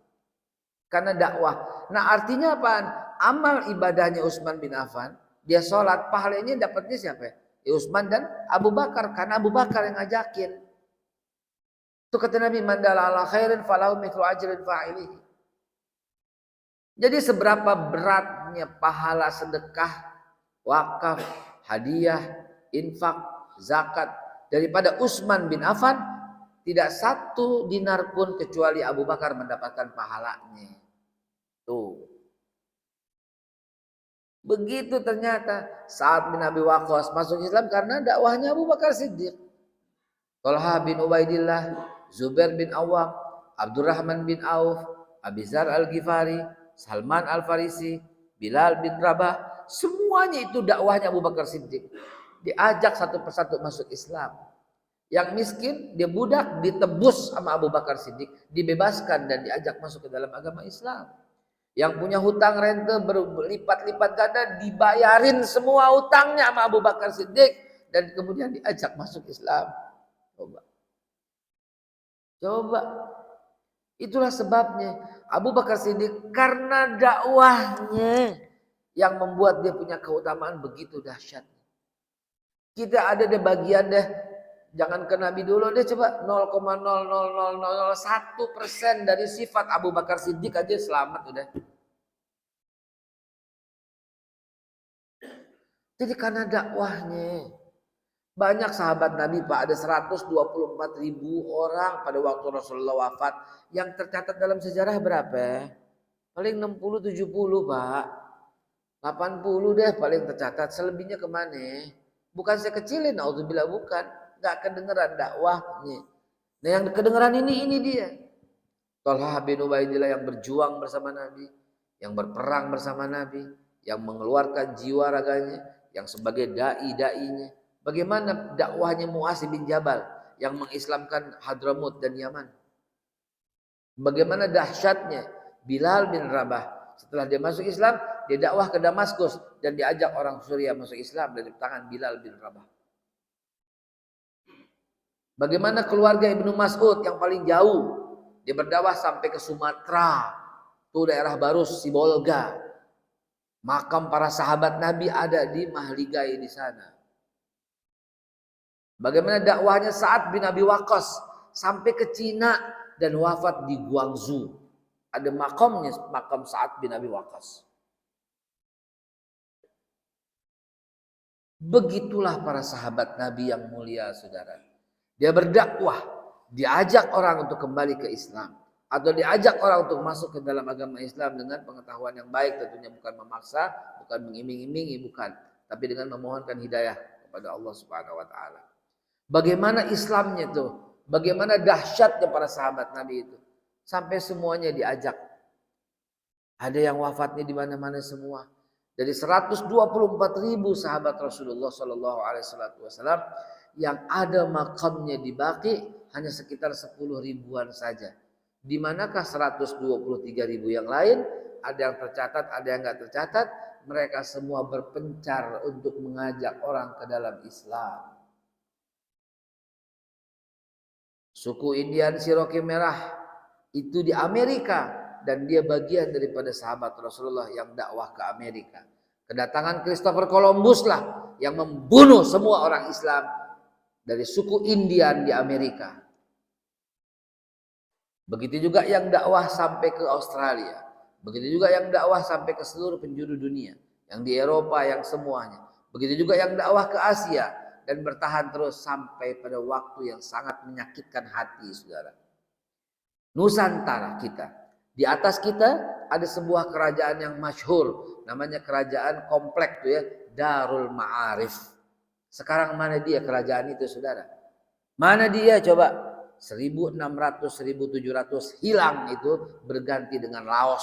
Karena dakwah. Nah, artinya apa? Amal ibadahnya Utsman bin Affan, dia sholat, pahalanya dapatnya siapa? Ya, Utsman dan Abu Bakar, karena Abu Bakar yang ngajakin. Itu kata Nabi, mandala ala khairin falahu mithlu ajrin fa'ilihi. Jadi seberapa beratnya pahala sedekah, wakaf, hadiah, infak, zakat daripada Utsman bin Affan, tidak satu dinar pun kecuali Abu Bakar mendapatkan pahalanya. Tuh. Begitu ternyata Sa'ad bin Abi Waqqas masuk Islam karena dakwahnya Abu Bakar Siddiq. Talha bin Ubaidillah, Zubair bin Awwam, Abdurrahman bin Auf, Abi Dzar Al-Ghifari, Salman Al-Farisi, Bilal bin Rabah, semuanya itu dakwahnya Abu Bakar Siddiq. Diajak satu persatu masuk Islam. Yang miskin, dia budak, ditebus sama Abu Bakar Siddiq, dibebaskan dan diajak masuk ke dalam agama Islam. Yang punya hutang rente berlipat-lipat ganda, dibayarin semua hutangnya sama Abu Bakar Siddiq dan kemudian diajak masuk Islam. Coba. Itulah sebabnya Abu Bakar Siddiq karena dakwahnya yang membuat dia punya keutamaan begitu dahsyat. Kita ada di bagian deh, jangan ke Nabi dulu deh, coba 0,00001% dari sifat Abu Bakar Siddiq aja selamat udah. Jadi karena dakwahnya. Banyak sahabat Nabi Pak, ada 124.000 orang pada waktu Rasulullah wafat. Yang tercatat dalam sejarah berapa? Paling 60-70 Pak. 80 deh paling tercatat. Selebihnya kemana? Bukan saya kecilin, auzubillah bukan. Gak kedengeran dakwahnya. Nah yang kedengeran ini dia. Talha bin Ubaidillah yang berjuang bersama Nabi. Yang berperang bersama Nabi. Yang mengeluarkan jiwa raganya. Yang sebagai da'i-da'inya. Bagaimana dakwahnya Mu'adz bin Jabal yang mengislamkan Hadramut dan Yaman. Bagaimana dahsyatnya Bilal bin Rabah. Setelah dia masuk Islam, dia dakwah ke Damaskus dan diajak orang Suriah masuk Islam dari tangan Bilal bin Rabah. Bagaimana keluarga Ibnu Mas'ud yang paling jauh, dia berdakwah sampai ke Sumatera, itu daerah baru Sibolga. Makam para sahabat Nabi ada di Mahligai di sana. Bagaimana dakwahnya Sa'ad bin Abi Waqqas sampai ke Cina dan wafat di Guangzhou. Ada makamnya, makam Sa'ad bin Abi Waqqas. Begitulah para sahabat Nabi yang mulia, saudara. Dia berdakwah, diajak orang untuk kembali ke Islam. Atau diajak orang untuk masuk ke dalam agama Islam dengan pengetahuan yang baik. Tentunya bukan memaksa, bukan mengiming-imingi, bukan. Tapi dengan memohonkan hidayah kepada Allah Subhanahu wa Ta'ala. Bagaimana Islamnya tuh, bagaimana dahsyatnya para sahabat Nabi itu, sampai semuanya diajak. Ada yang wafatnya di mana-mana semua. Dari 124.000 sahabat Rasulullah Shallallahu Alaihi Wasallam yang ada makamnya di Baqi hanya sekitar 10 ribuan saja. Di manakah 123.000 yang lain? Ada yang tercatat, ada yang nggak tercatat. Mereka semua berpencar untuk mengajak orang ke dalam Islam. Suku Indian Cherokee Merah itu di Amerika dan dia bagian daripada sahabat Rasulullah yang dakwah ke Amerika. Kedatangan Christopher Columbus lah yang membunuh semua orang Islam dari suku Indian di Amerika. Begitu juga yang dakwah sampai ke Australia. Begitu juga yang dakwah sampai ke seluruh penjuru dunia. Yang di Eropa, yang semuanya. Begitu juga yang dakwah ke Asia. Dan bertahan terus sampai pada waktu yang sangat menyakitkan hati, saudara. Nusantara kita. Di atas kita ada sebuah kerajaan yang masyhur. Namanya kerajaan komplek tuh ya. Darul Ma'arif. Sekarang mana dia kerajaan itu, saudara? Mana dia coba? 1600, 1700 hilang itu berganti dengan Laos.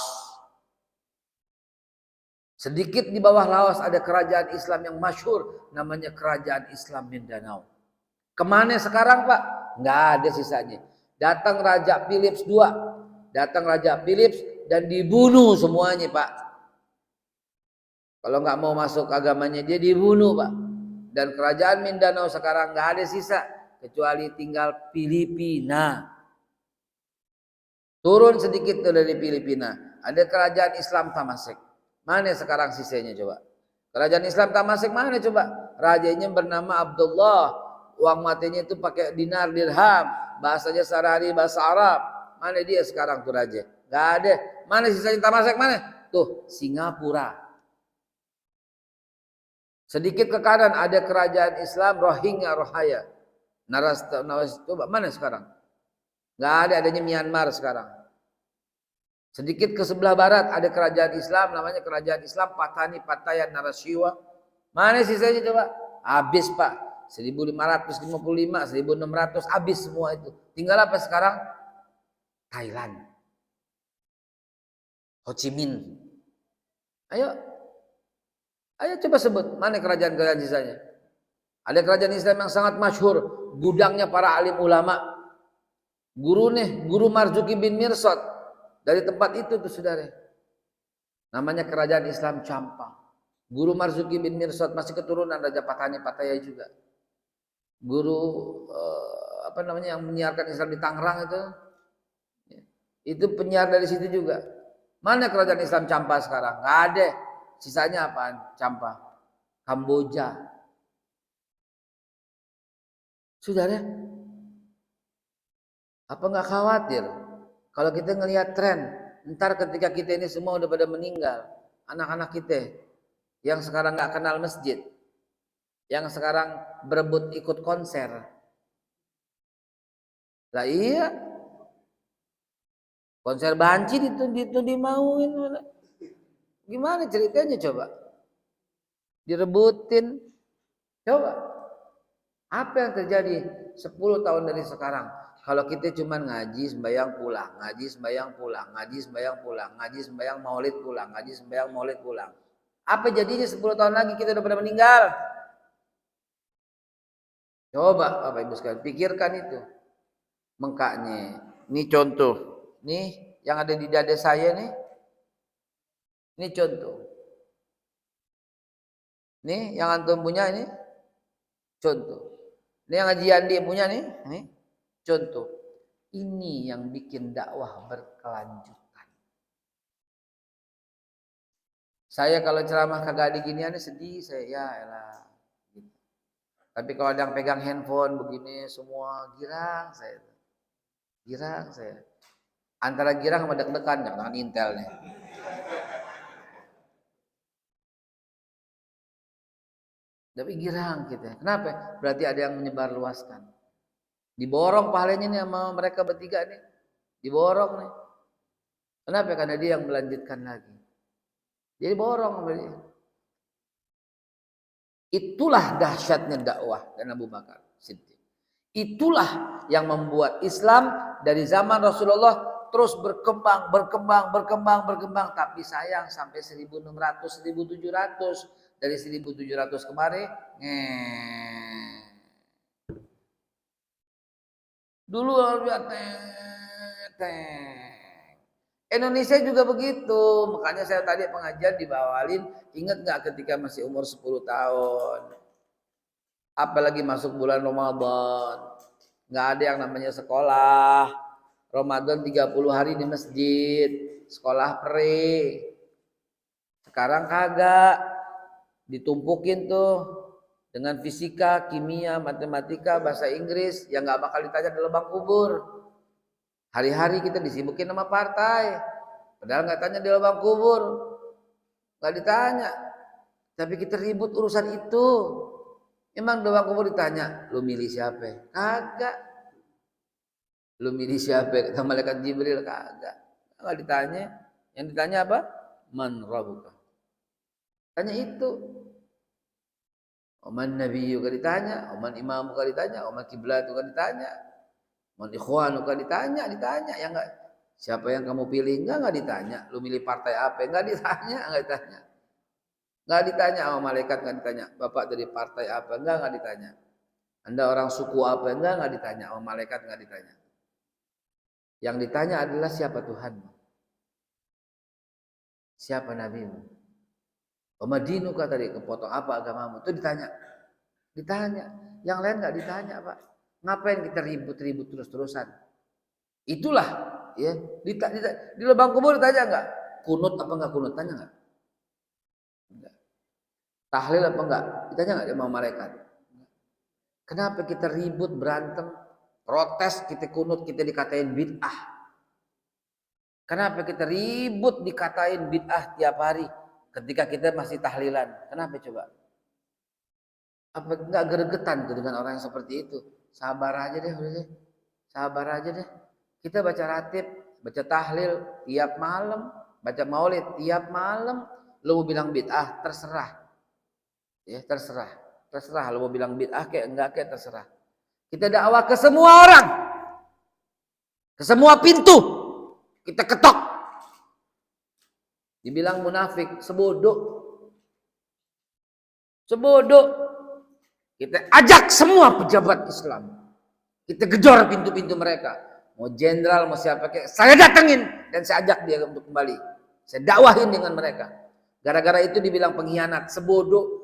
Sedikit di bawah Laos ada kerajaan Islam yang masyhur namanya kerajaan Islam Mindanao. Kemana sekarang Pak? Nggak ada sisanya. Datang Raja Philips II, datang Raja Philips dan dibunuh semuanya Pak. Kalau nggak mau masuk agamanya dia dibunuh Pak. Dan kerajaan Mindanao sekarang nggak ada sisa. Kecuali tinggal Filipina. Turun sedikit tuh dari Filipina. Ada kerajaan Islam Tamasek. Mana sekarang sisanya coba? Kerajaan Islam Tamasek mana coba? Rajanya bernama Abdullah. Uang matanya itu pakai dinar dirham. Bahasanya sehari-hari bahasa Arab. Mana dia sekarang tuh raja? Gak ada. Mana sisanya Tamasek mana? Tuh Singapura. Sedikit ke kanan ada kerajaan Islam Rohingya Rohaya. Naras coba mana sekarang? Nggak ada, adanya Myanmar sekarang. Sedikit ke sebelah barat ada kerajaan Islam namanya kerajaan Islam Patani Patayan Narasiwa. Mana sisanya coba? Habis Pak. 1555, 1600 habis semua itu. Tinggal apa sekarang? Thailand. Ho Chi Minh. Ayo. Ayo coba sebut mana kerajaan-kerajaan sisanya? Ada kerajaan Islam yang sangat masyhur, gudangnya para alim ulama. Guru Marzuki bin Mirsad dari tempat itu tuh saudara. Namanya kerajaan Islam Campang. Guru Marzuki bin Mirsad masih keturunan Raja Patani Pataya juga. Guru yang menyiarkan Islam di Tangerang itu penyiar dari situ juga. Mana kerajaan Islam Campa sekarang? Nggak ada. Sisanya apaan? Campa. Kamboja. Saudara, apa nggak khawatir kalau kita ngelihat tren, ntar ketika kita ini semua udah pada meninggal, anak-anak kita yang sekarang nggak kenal masjid, yang sekarang berebut ikut konser, lah iya, konser banci itu dimauin, gimana ceritanya coba? Direbutin, coba. Apa yang terjadi 10 tahun dari sekarang? Kalau kita cuma ngaji sembahyang pulang, ngaji sembahyang pulang, ngaji sembahyang pulang, ngaji sembahyang maulid pulang, ngaji sembahyang maulid pulang. Apa jadinya 10 tahun lagi kita udah pada meninggal? Coba Bapak Ibu sekalian pikirkan itu. Mengkaknya. Ini contoh. Nih yang ada di dada saya nih. Ini contoh. Nih yang antum punya ini contoh. Ini yang Haji Andi punya nih, contoh. Ini yang bikin dakwah berkelanjutan. Saya kalau ceramah kagak ada ginian sedih saya, ya elah. Gitu. Tapi kalau ada yang pegang handphone begini semua girang saya. Girang saya. Antara girang sama deg-degan, jangan Intel nih. Tapi girang kita. Kenapa? Berarti ada yang menyebar luaskan. Diborong pahalanya nih sama mereka bertiga nih. Diborong nih. Kenapa? Karena dia yang melanjutkan lagi. Jadi borong sama dia. Itulah dahsyatnya dakwah dan Abu Bakar Siddiq. Itulah yang membuat Islam dari zaman Rasulullah terus berkembang. Tapi sayang sampai 1600, 1700. Dari 1700 kemarin, dulu Indonesia juga begitu. Makanya saya tadi pengajian dibawalin, ingat nggak ketika masih umur 10 tahun. Apalagi masuk bulan Ramadan. Nggak ada yang namanya sekolah. Ramadan 30 hari di masjid. Sekolah pre. Sekarang kagak. Ditumpukin tuh. Dengan fisika, kimia, matematika, bahasa Inggris. Yang nggak bakal ditanya di lubang kubur. Hari-hari kita disibukin sama partai. Padahal nggak tanya di lubang kubur. Nggak ditanya. Tapi kita ribut urusan itu. Emang di lubang kubur ditanya, lu milih siapa? Kagak. Lu milih siapa? Kata malaikat Jibril, kagak. Nggak ditanya. Yang ditanya apa? Man rabbuka. Tanya itu. Oman nabiyyu kan ditanya, oman imamu kan ditanya, oman kiblatu kan ditanya. Oman ikhwanu kan ditanya. Ya enggak. Siapa yang kamu pilih? Enggak ditanya. Lu milih partai apa? Enggak ditanya. Enggak ditanya sama malaikat, enggak ditanya. Bapak dari partai apa? Enggak ditanya. Anda orang suku apa? Enggak ditanya sama malaikat, enggak ditanya. Yang ditanya adalah siapa Tuhanmu? Siapa nabimu? Pemadinuka tadi, kepotong apa agamamu? Itu ditanya. Yang lain enggak ditanya, Pak. Ngapain kita ribut-ribut terus-terusan? Itulah ya, di lubang kubur ditanya enggak? Kunut apa enggak kunut? Tanya enggak? Enggak. Tahlil apa enggak? Ditanya enggak sama malaikat? Kenapa kita ribut, berantem, protes, kita kunut, kita dikatain bid'ah? Kenapa kita ribut dikatain bid'ah tiap hari ketika kita masih tahlilan? Kenapa coba? Apa enggak gregetan dengan orang yang seperti itu? Sabar aja deh, udah deh. Sabar aja deh. Kita baca ratib, baca tahlil tiap malam, baca maulid tiap malam. Lu mau bilang bid'ah, terserah. Ya, terserah. Terserah lu mau bilang bid'ah kayak enggak kayak terserah. Kita dakwah ke semua orang. Ke semua pintu. Kita ketok. Dibilang munafik, sebodoh. Kita ajak semua pejabat Islam. Kita gejor pintu-pintu mereka. Mau jenderal, mau siapa kayak, saya datengin dan saya ajak dia untuk kembali. Saya dakwahin dengan mereka. Gara-gara itu dibilang pengkhianat, sebodoh.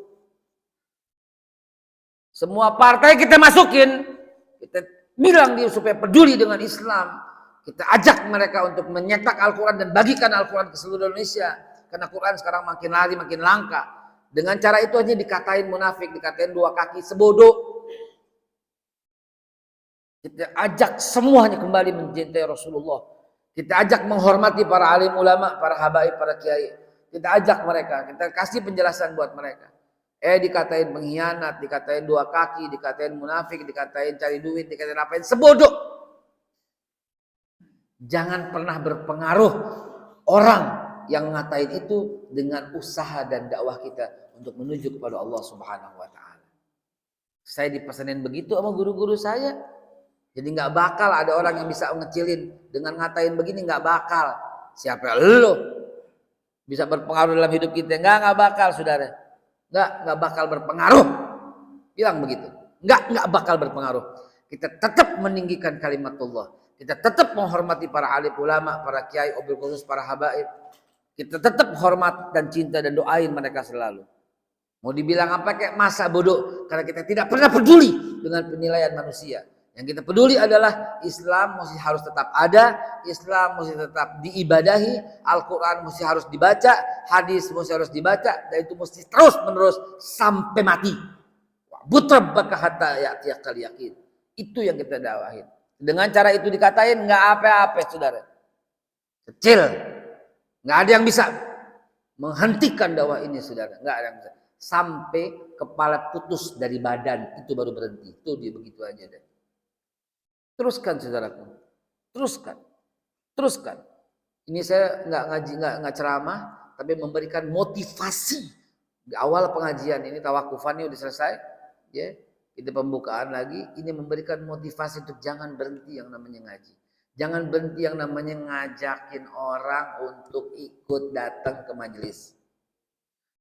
Semua partai kita masukin, kita bilang dia supaya peduli dengan Islam. Kita ajak mereka untuk menyetak Al-Quran dan bagikan Al-Quran ke seluruh Indonesia. Karena Quran sekarang makin lari, makin langka. Dengan cara itu aja dikatain munafik, dikatain dua kaki, sebodoh. Kita ajak semuanya kembali mencintai Rasulullah. Kita ajak menghormati para alim ulama, para habaib, para kiai. Kita ajak mereka, kita kasih penjelasan buat mereka. Dikatain pengkhianat, dikatain dua kaki, dikatain munafik, dikatain cari duit, dikatain apain, sebodoh. Jangan pernah berpengaruh orang yang ngatain itu dengan usaha dan dakwah kita untuk menuju kepada Allah Subhanahu wa taala. Saya dipesanin begitu sama guru-guru saya. Jadi nggak bakal ada orang yang bisa ngecilin dengan ngatain begini, nggak bakal. Siapa lo bisa berpengaruh dalam hidup kita? Nggak bakal, saudara. Nggak bakal berpengaruh. Bilang begitu. Nggak bakal berpengaruh. Kita tetap meninggikan kalimatullah. Kita tetap menghormati para alim ulama, para kiai, wabil khusus para habaib. Kita tetap hormat dan cinta dan doain mereka selalu. Mau dibilang apa kayak masa bodoh, karena kita tidak pernah peduli dengan penilaian manusia. Yang kita peduli adalah Islam mesti harus tetap ada, Islam mesti tetap diibadahi, Al-Quran mesti harus dibaca, hadis mesti harus dibaca, dan itu mesti terus menerus sampai mati. Butrabbaka hatta ya'tiyakal yakin. Itu yang kita dakwahin. Dengan cara itu dikatain nggak apa-apa, saudara. Kecil, nggak ada yang bisa menghentikan dakwah ini, saudara. Nggak ada yang bisa. Sampai kepala putus dari badan itu baru berhenti. Itu dia begitu aja deh. Teruskan, saudaraku. Teruskan. Ini saya nggak ngaji, nggak ceramah, tapi memberikan motivasi. Di awal pengajian ini tawakufannya udah selesai, ya. Itu pembukaan lagi. Ini memberikan motivasi untuk jangan berhenti yang namanya ngaji. Jangan berhenti yang namanya ngajakin orang untuk ikut datang ke majelis.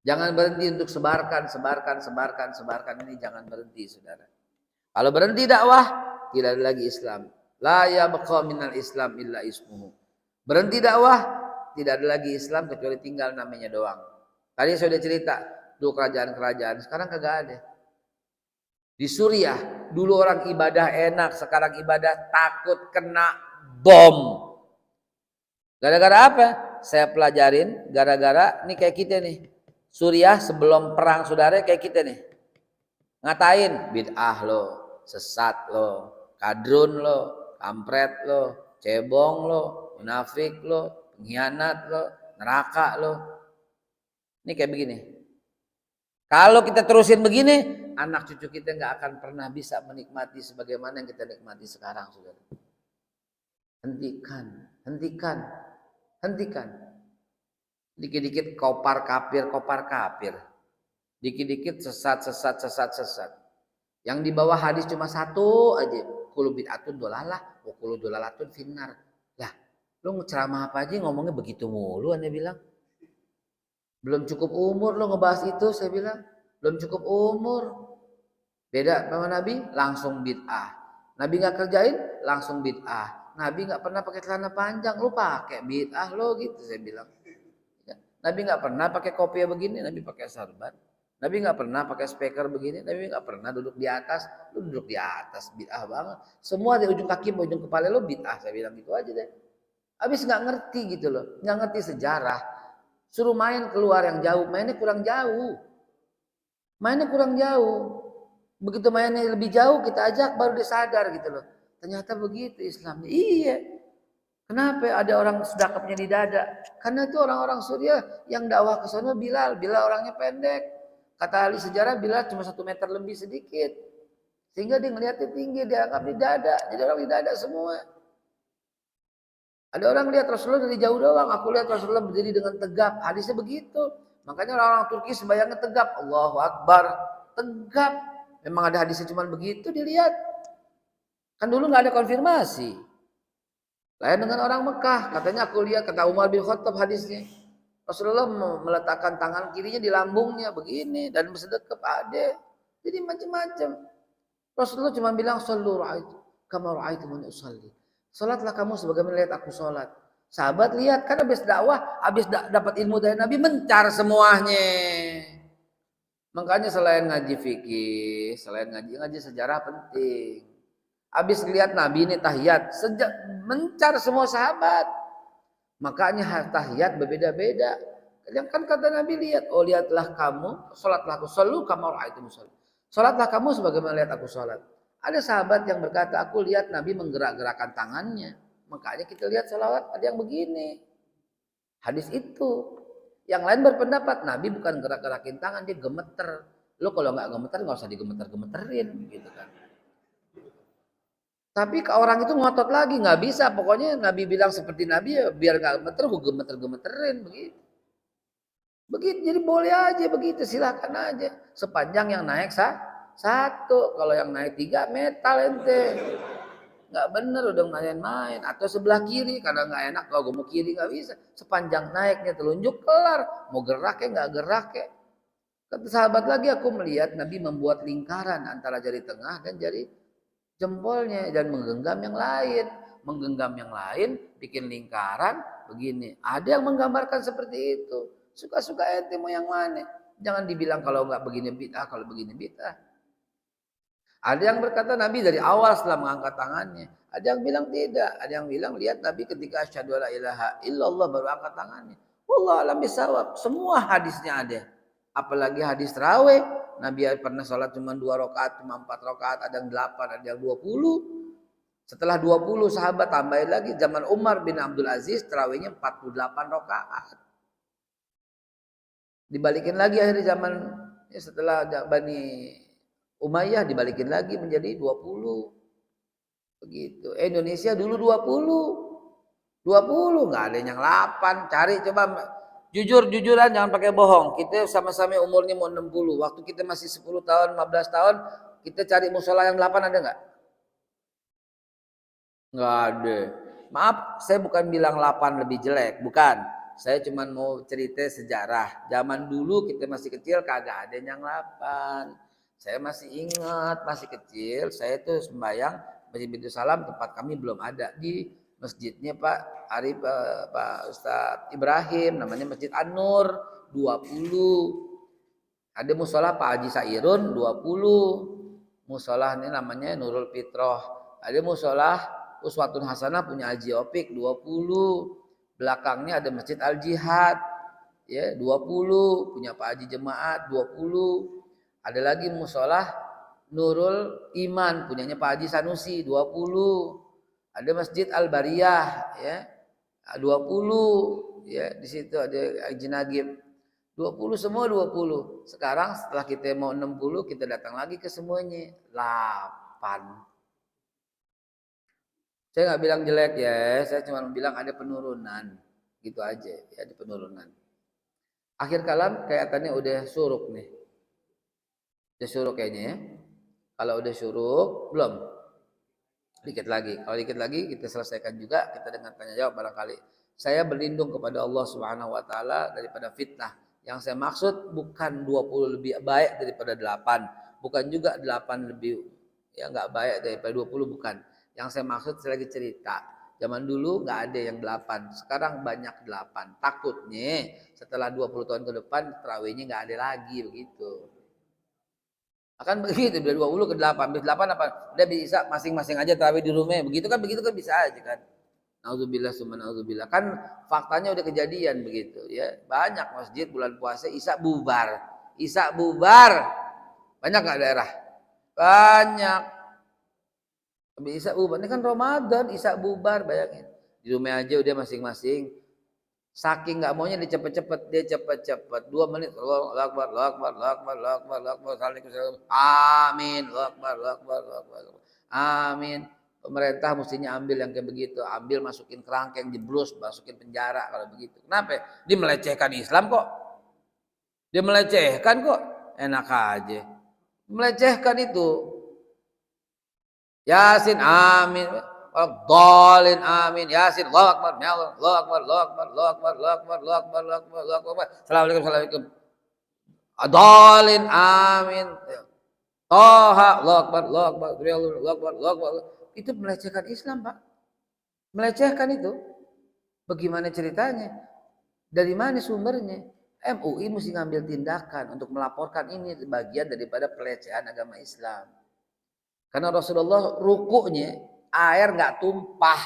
Jangan berhenti untuk sebarkan. Ini jangan berhenti, saudara. Kalau berhenti dakwah, tidak ada lagi Islam. La yabqa minal Islam illa ismuhu. Berhenti dakwah, tidak ada lagi Islam kecuali tinggal namanya doang. Tadi saya sudah cerita, dulu kerajaan-kerajaan, sekarang kagak ada. Di Suriah, dulu orang ibadah enak, sekarang ibadah takut kena bom. Gara-gara apa? Saya pelajarin, gara-gara ini kayak kita nih. Suriah sebelum perang saudara kayak kita nih. Ngatain bid'ah lo, sesat lo, kadrun lo, kampret lo, cebong lo, munafik lo, pengkhianat lo, neraka lo. Ini kayak begini. Kalau kita terusin begini, anak cucu kita nggak akan pernah bisa menikmati sebagaimana yang kita nikmati sekarang, saudara. Hentikan. Dikit-dikit kopar kafir. Dikit-dikit sesat. Yang di bawah hadis cuma satu aja. Kullu bid'atun dolalah, wa kullu dolalatun finnar. Lah, lu ceramah apa aja ngomongnya begitu mulu, Anda bilang. Belum cukup umur lo ngebahas itu, saya bilang. Belum cukup umur. Beda sama Nabi, langsung bid'ah. Nabi nggak kerjain, langsung bid'ah. Nabi nggak pernah pakai celana panjang, lu pakai bid'ah lo gitu, saya bilang. Ya. Nabi nggak pernah pakai kopiah begini, Nabi pakai sarban. Nabi nggak pernah pakai speaker begini, Nabi nggak pernah duduk di atas, lu duduk di atas, bid'ah banget. Semua di ujung kaki, ujung kepala lu bid'ah, saya bilang gitu aja deh. Habis nggak ngerti gitu loh, nggak ngerti sejarah. Suruh main keluar yang jauh, mainnya kurang jauh. Begitu mainnya lebih jauh kita ajak baru dia sadar gitu loh. Ternyata begitu Islamnya. Iya. Kenapa ada orang sedekapnya di dada? Karena itu orang-orang Suriah yang dakwah ke sana Bilal orangnya pendek. Kata ahli sejarah Bilal cuma 1 meter lebih sedikit. Sehingga dia ngeliatnya tinggi, dia anggap di dada. Jadi orang di dada semua. Ada orang lihat Rasulullah dari jauh doang. Aku lihat Rasulullah berdiri dengan tegap. Hadisnya begitu. Makanya orang-orang Turki sembahyangnya tegap. Allahu Akbar. Tegap. Memang ada hadisnya cuma begitu dilihat. Kan dulu nggak ada konfirmasi. Lain dengan orang Mekah. Katanya aku lihat, kata Umar bin Khattab hadisnya. Rasulullah meletakkan tangan kirinya di lambungnya begini. Dan bersedekap ada. Jadi macam-macam. Rasulullah cuma bilang, Sallu ra'aitu. Kama ra'aitu man usalli. Salatlah kamu sebagaimana lihat aku salat. Sahabat lihat kan habis dakwah, habis dapat ilmu dari Nabi mencar semuanya. Makanya selain ngaji fikih, selain ngaji sejarah penting. Habis lihat Nabi ini tahiyat, mencar semua sahabat. Makanya tahiyat berbeda-beda. Yang kan kata Nabi lihat, oh lihatlah kamu, salatlah aku, sallu kama ra'aitum usalli. Salatlah kamu sebagaimana lihat aku salat. Ada sahabat yang berkata, aku lihat Nabi menggerak-gerakkan tangannya. Makanya kita lihat salawat ada yang begini. Hadis itu. Yang lain berpendapat, Nabi bukan gerak-gerakin tangan, dia gemeter. Lo kalau nggak gemeter, nggak usah digemeter-gemeterin. Gitu kan. Tapi ke orang itu ngotot lagi, nggak bisa. Pokoknya Nabi bilang seperti Nabi, ya biar nggak gemeter, gue gemeter-gemeterin. Begitu, jadi boleh aja begitu, silakan aja. Sepanjang yang naik satu, kalau yang naik 3 metal ente. Nggak bener udah main-main. Atau sebelah kiri, karena nggak enak kalau gue mau kiri nggak bisa. Sepanjang naiknya telunjuk kelar, mau gerak ya nggak gerak ya. Kata sahabat lagi, aku melihat Nabi membuat lingkaran antara jari tengah dan jari jempolnya dan menggenggam yang lain, bikin lingkaran begini. Ada yang menggambarkan seperti itu. Suka-suka ente mau yang mana? Jangan dibilang kalau nggak begini bid'ah, kalau begini bid'ah. Ada yang berkata Nabi dari awal setelah mengangkat tangannya. Ada yang bilang tidak. Ada yang bilang lihat Nabi ketika asyhadu alla ilaha illallah baru angkat tangannya. Wallahu a'lam bishawab. Semua hadisnya ada. Apalagi hadis tarawih. Nabi pernah sholat cuma 2 rakaat, cuma 4 rakaat, ada yang 8, ada yang 20. Setelah 20 sahabat tambahin lagi. Zaman Umar bin Abdul Aziz tarawihnya 48 rakaat. Dibalikin lagi akhirnya zaman setelah Bani Umayyah dibalikin lagi menjadi 20. Begitu. Indonesia dulu 20 nggak ada yang 8. Cari coba jujuran jangan pakai bohong. Kita sama-sama umurnya mau 60. Waktu kita masih 10 tahun, 15 tahun, kita cari musola yang 8 ada nggak? Nggak ada. Maaf, saya bukan bilang 8 lebih jelek, bukan. Saya cuma mau cerita sejarah. Zaman dulu kita masih kecil kagak ada yang 8. Saya masih ingat, masih kecil, saya tuh sembahyang Masjid Bintu Salam, tempat kami belum ada di masjidnya Pak Arif, Pak Ustadz Ibrahim, namanya Masjid An-Nur 20. Ada musola Pak Haji Sairun 20. Musola ini namanya Nurul Fitroh. Ada musola Uswatun Hasanah punya Haji Opik 20. Belakangnya ada Masjid Al Jihad ya 20, punya Pak Haji Jemaat 20. Ada lagi musola Nurul Iman punyanya Pak Haji Sanusi 20. Ada Masjid Al Bariyah ya 20 ya, di situ ada Haji Nagib 20, semua 20. Sekarang setelah kita mau 60, kita datang lagi ke semuanya 8. Saya nggak bilang jelek ya, saya cuma bilang ada penurunan. Gitu aja, ya ada penurunan. Akhir kalam kelihatannya udah suruk nih. Udah suruk kayaknya ya. Kalau udah suruk, belum. Dikit lagi. Kalau dikit lagi kita selesaikan juga, kita dengan tanya jawab barangkali. Saya berlindung kepada Allah Subhanahu wa taala daripada fitnah. Yang saya maksud bukan 20 lebih baik daripada 8, bukan juga 8 lebih ya nggak baik daripada 20, bukan. Yang saya maksud saya lagi cerita. Zaman dulu nggak ada yang 8, sekarang banyak 8. Takutnya setelah 20 tahun ke depan tarawihnya nggak ada lagi begitu. Akan begitu dari 20 ke 8, 8 apa? Udah bisa masing-masing aja tarawih di rumah. Begitu kan bisa aja kan. Nauzubillah summa nauzubillah. Kan faktanya udah kejadian begitu ya. Banyak masjid bulan puasa Isya bubar. Isya bubar. Banyak enggak daerah? Banyak. Tapi Isya bubar. Ini kan Ramadan, Isya bubar, bayangin. Di rumah aja udah masing-masing. Saking nggak maunya dia cepet-cepet, 2 menit. Allahu Akbar, Allahu Akbar, Allahu Akbar, Allahu Akbar, Allahu Akbar, amin, Allahu Akbar, Allahu Akbar, Allahu Akbar. Amin. Pemerintah mestinya ambil yang kayak begitu, ambil masukin kerangkeng, jeblus, masukin penjara kalau begitu. Kenapa? Dia melecehkan Islam kok. Dia melecehkan kok. Enak aja. Melecehkan itu. Yasin amin. Dhalin amin. Yasin Allahu Akbar. Allahu Akbar, Allahu Akbar, Allahu Akbar, Allahu Akbar, Allahu Akbar, Allahu Akbar, Allahu Akbar. Assalamualaikum, assalamualaikum. Dhalin amin. Toha Allahu Akbar, Allahu Akbar, Allahu Akbar, Allahu Akbar. Itu melecehkan Islam, Pak. Melecehkan itu. Bagaimana ceritanya? Dari mana sumbernya? MUI mesti ngambil tindakan untuk melaporkan ini bagian daripada pelecehan agama Islam. Karena Rasulullah rukuknya air nggak tumpah.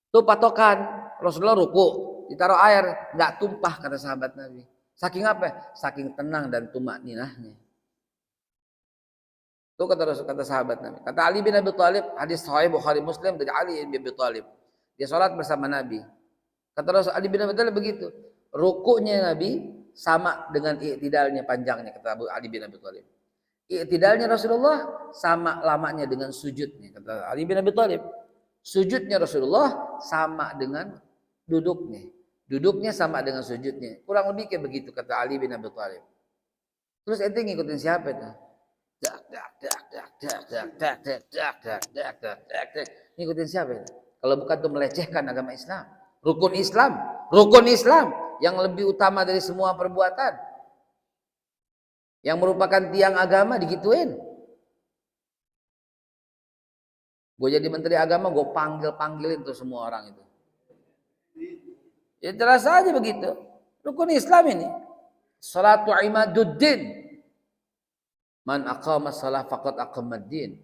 Itu patokan. Rasulullah rukuk, ditaruh air nggak tumpah kata sahabat Nabi. Saking apa? Saking tenang dan tumak ninahnya. Itu kata sahabat Nabi. Kata Ali bin Abi Thalib, hadis sahih Bukhari Muslim dari Ali bin Abi Thalib. Dia sholat bersama Nabi. Kata Rasul Ali bin Abi Thalib begitu. Rukuknya Nabi sama dengan i'tidalnya panjangnya, kata Ali bin Abi Thalib. I'tidalnya Rasulullah sama lamanya dengan sujudnya, kata Ali bin Abi Thalib. Sujudnya Rasulullah sama dengan duduknya. Duduknya sama dengan sujudnya. Kurang lebih kayak begitu kata Ali bin Abi Thalib. Terus ente ngikutin siapa itu? Ngikutin siapa itu? Kalau bukan itu melecehkan agama Islam. Rukun Islam yang lebih utama dari semua perbuatan. Yang merupakan tiang agama digituin. Gue jadi menteri agama, gue panggilin tuh semua orang itu. Ya jelas aja begitu. Rukun Islam ini. Salatu imaduddin. Man aqama shalah faqad aqamaddin.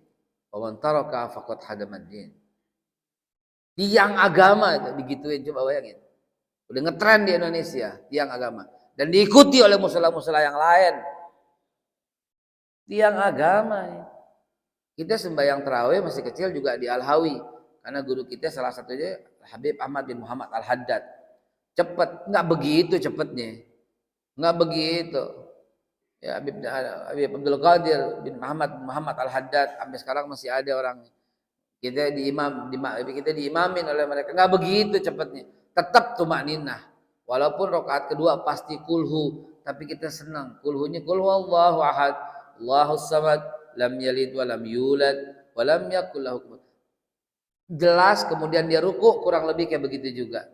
Wa man taraka faqad hadamaddin. Tiang agama itu digituin, coba bayangin. Udah ngetren di Indonesia, tiang agama. Dan diikuti oleh musala-musala yang lain. Tiang agama ya. Kita sembahyang tarawih masih kecil juga di Al-Hawi. Karena guru kita salah satunya Habib Ahmad bin Muhammad Al-Haddad. Cepet, nggak begitu cepetnya. Nggak begitu. Ya, Habib Abdul Qadir bin Muhammad Al-Haddad sampai sekarang masih ada orang. Kita diimamin oleh mereka. Nggak begitu cepetnya. Tetap tumakninah. Walaupun rakaat kedua pasti kulhu, tapi kita senang. Kulhunya kulhu Allahu ahad, Allahus samad, lam yalid wa lam yulad wa lam yakul lahu kufuwan. jelas, kemudian dia ruku, kurang lebih kayak begitu juga.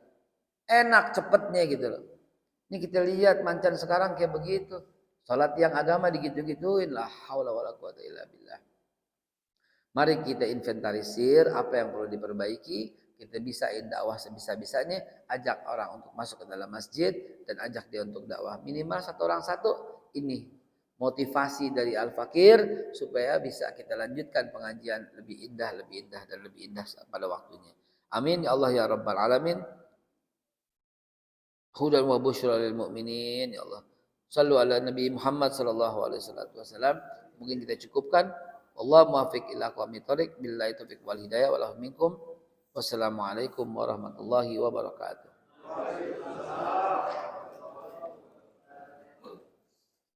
Enak cepetnya gitu loh. Ini kita lihat mancan sekarang kayak begitu. Salat yang agama digitu-gituin, la haula wala quwata illa billah. Mari kita inventarisir apa yang perlu diperbaiki. Kita bisain dakwah sebisa-bisanya. Ajak orang untuk masuk ke dalam masjid dan ajak dia untuk dakwah. Minimal satu orang satu. Ini motivasi dari Al-Fakir supaya bisa kita lanjutkan pengajian lebih indah dan lebih indah pada waktunya. Amin ya Allah ya Rabbal Alamin. Hudan wa busyra lil mu'minin ya Allah. Sallu ala Nabi Muhammad sallallahu alaihi wasallam. Mungkin kita cukupkan. Allah muwaffiq ila aqwamit thoriq billahi taufiq wal hidayah wa minkum. Wassalamualaikum warahmatullahi wabarakatuh.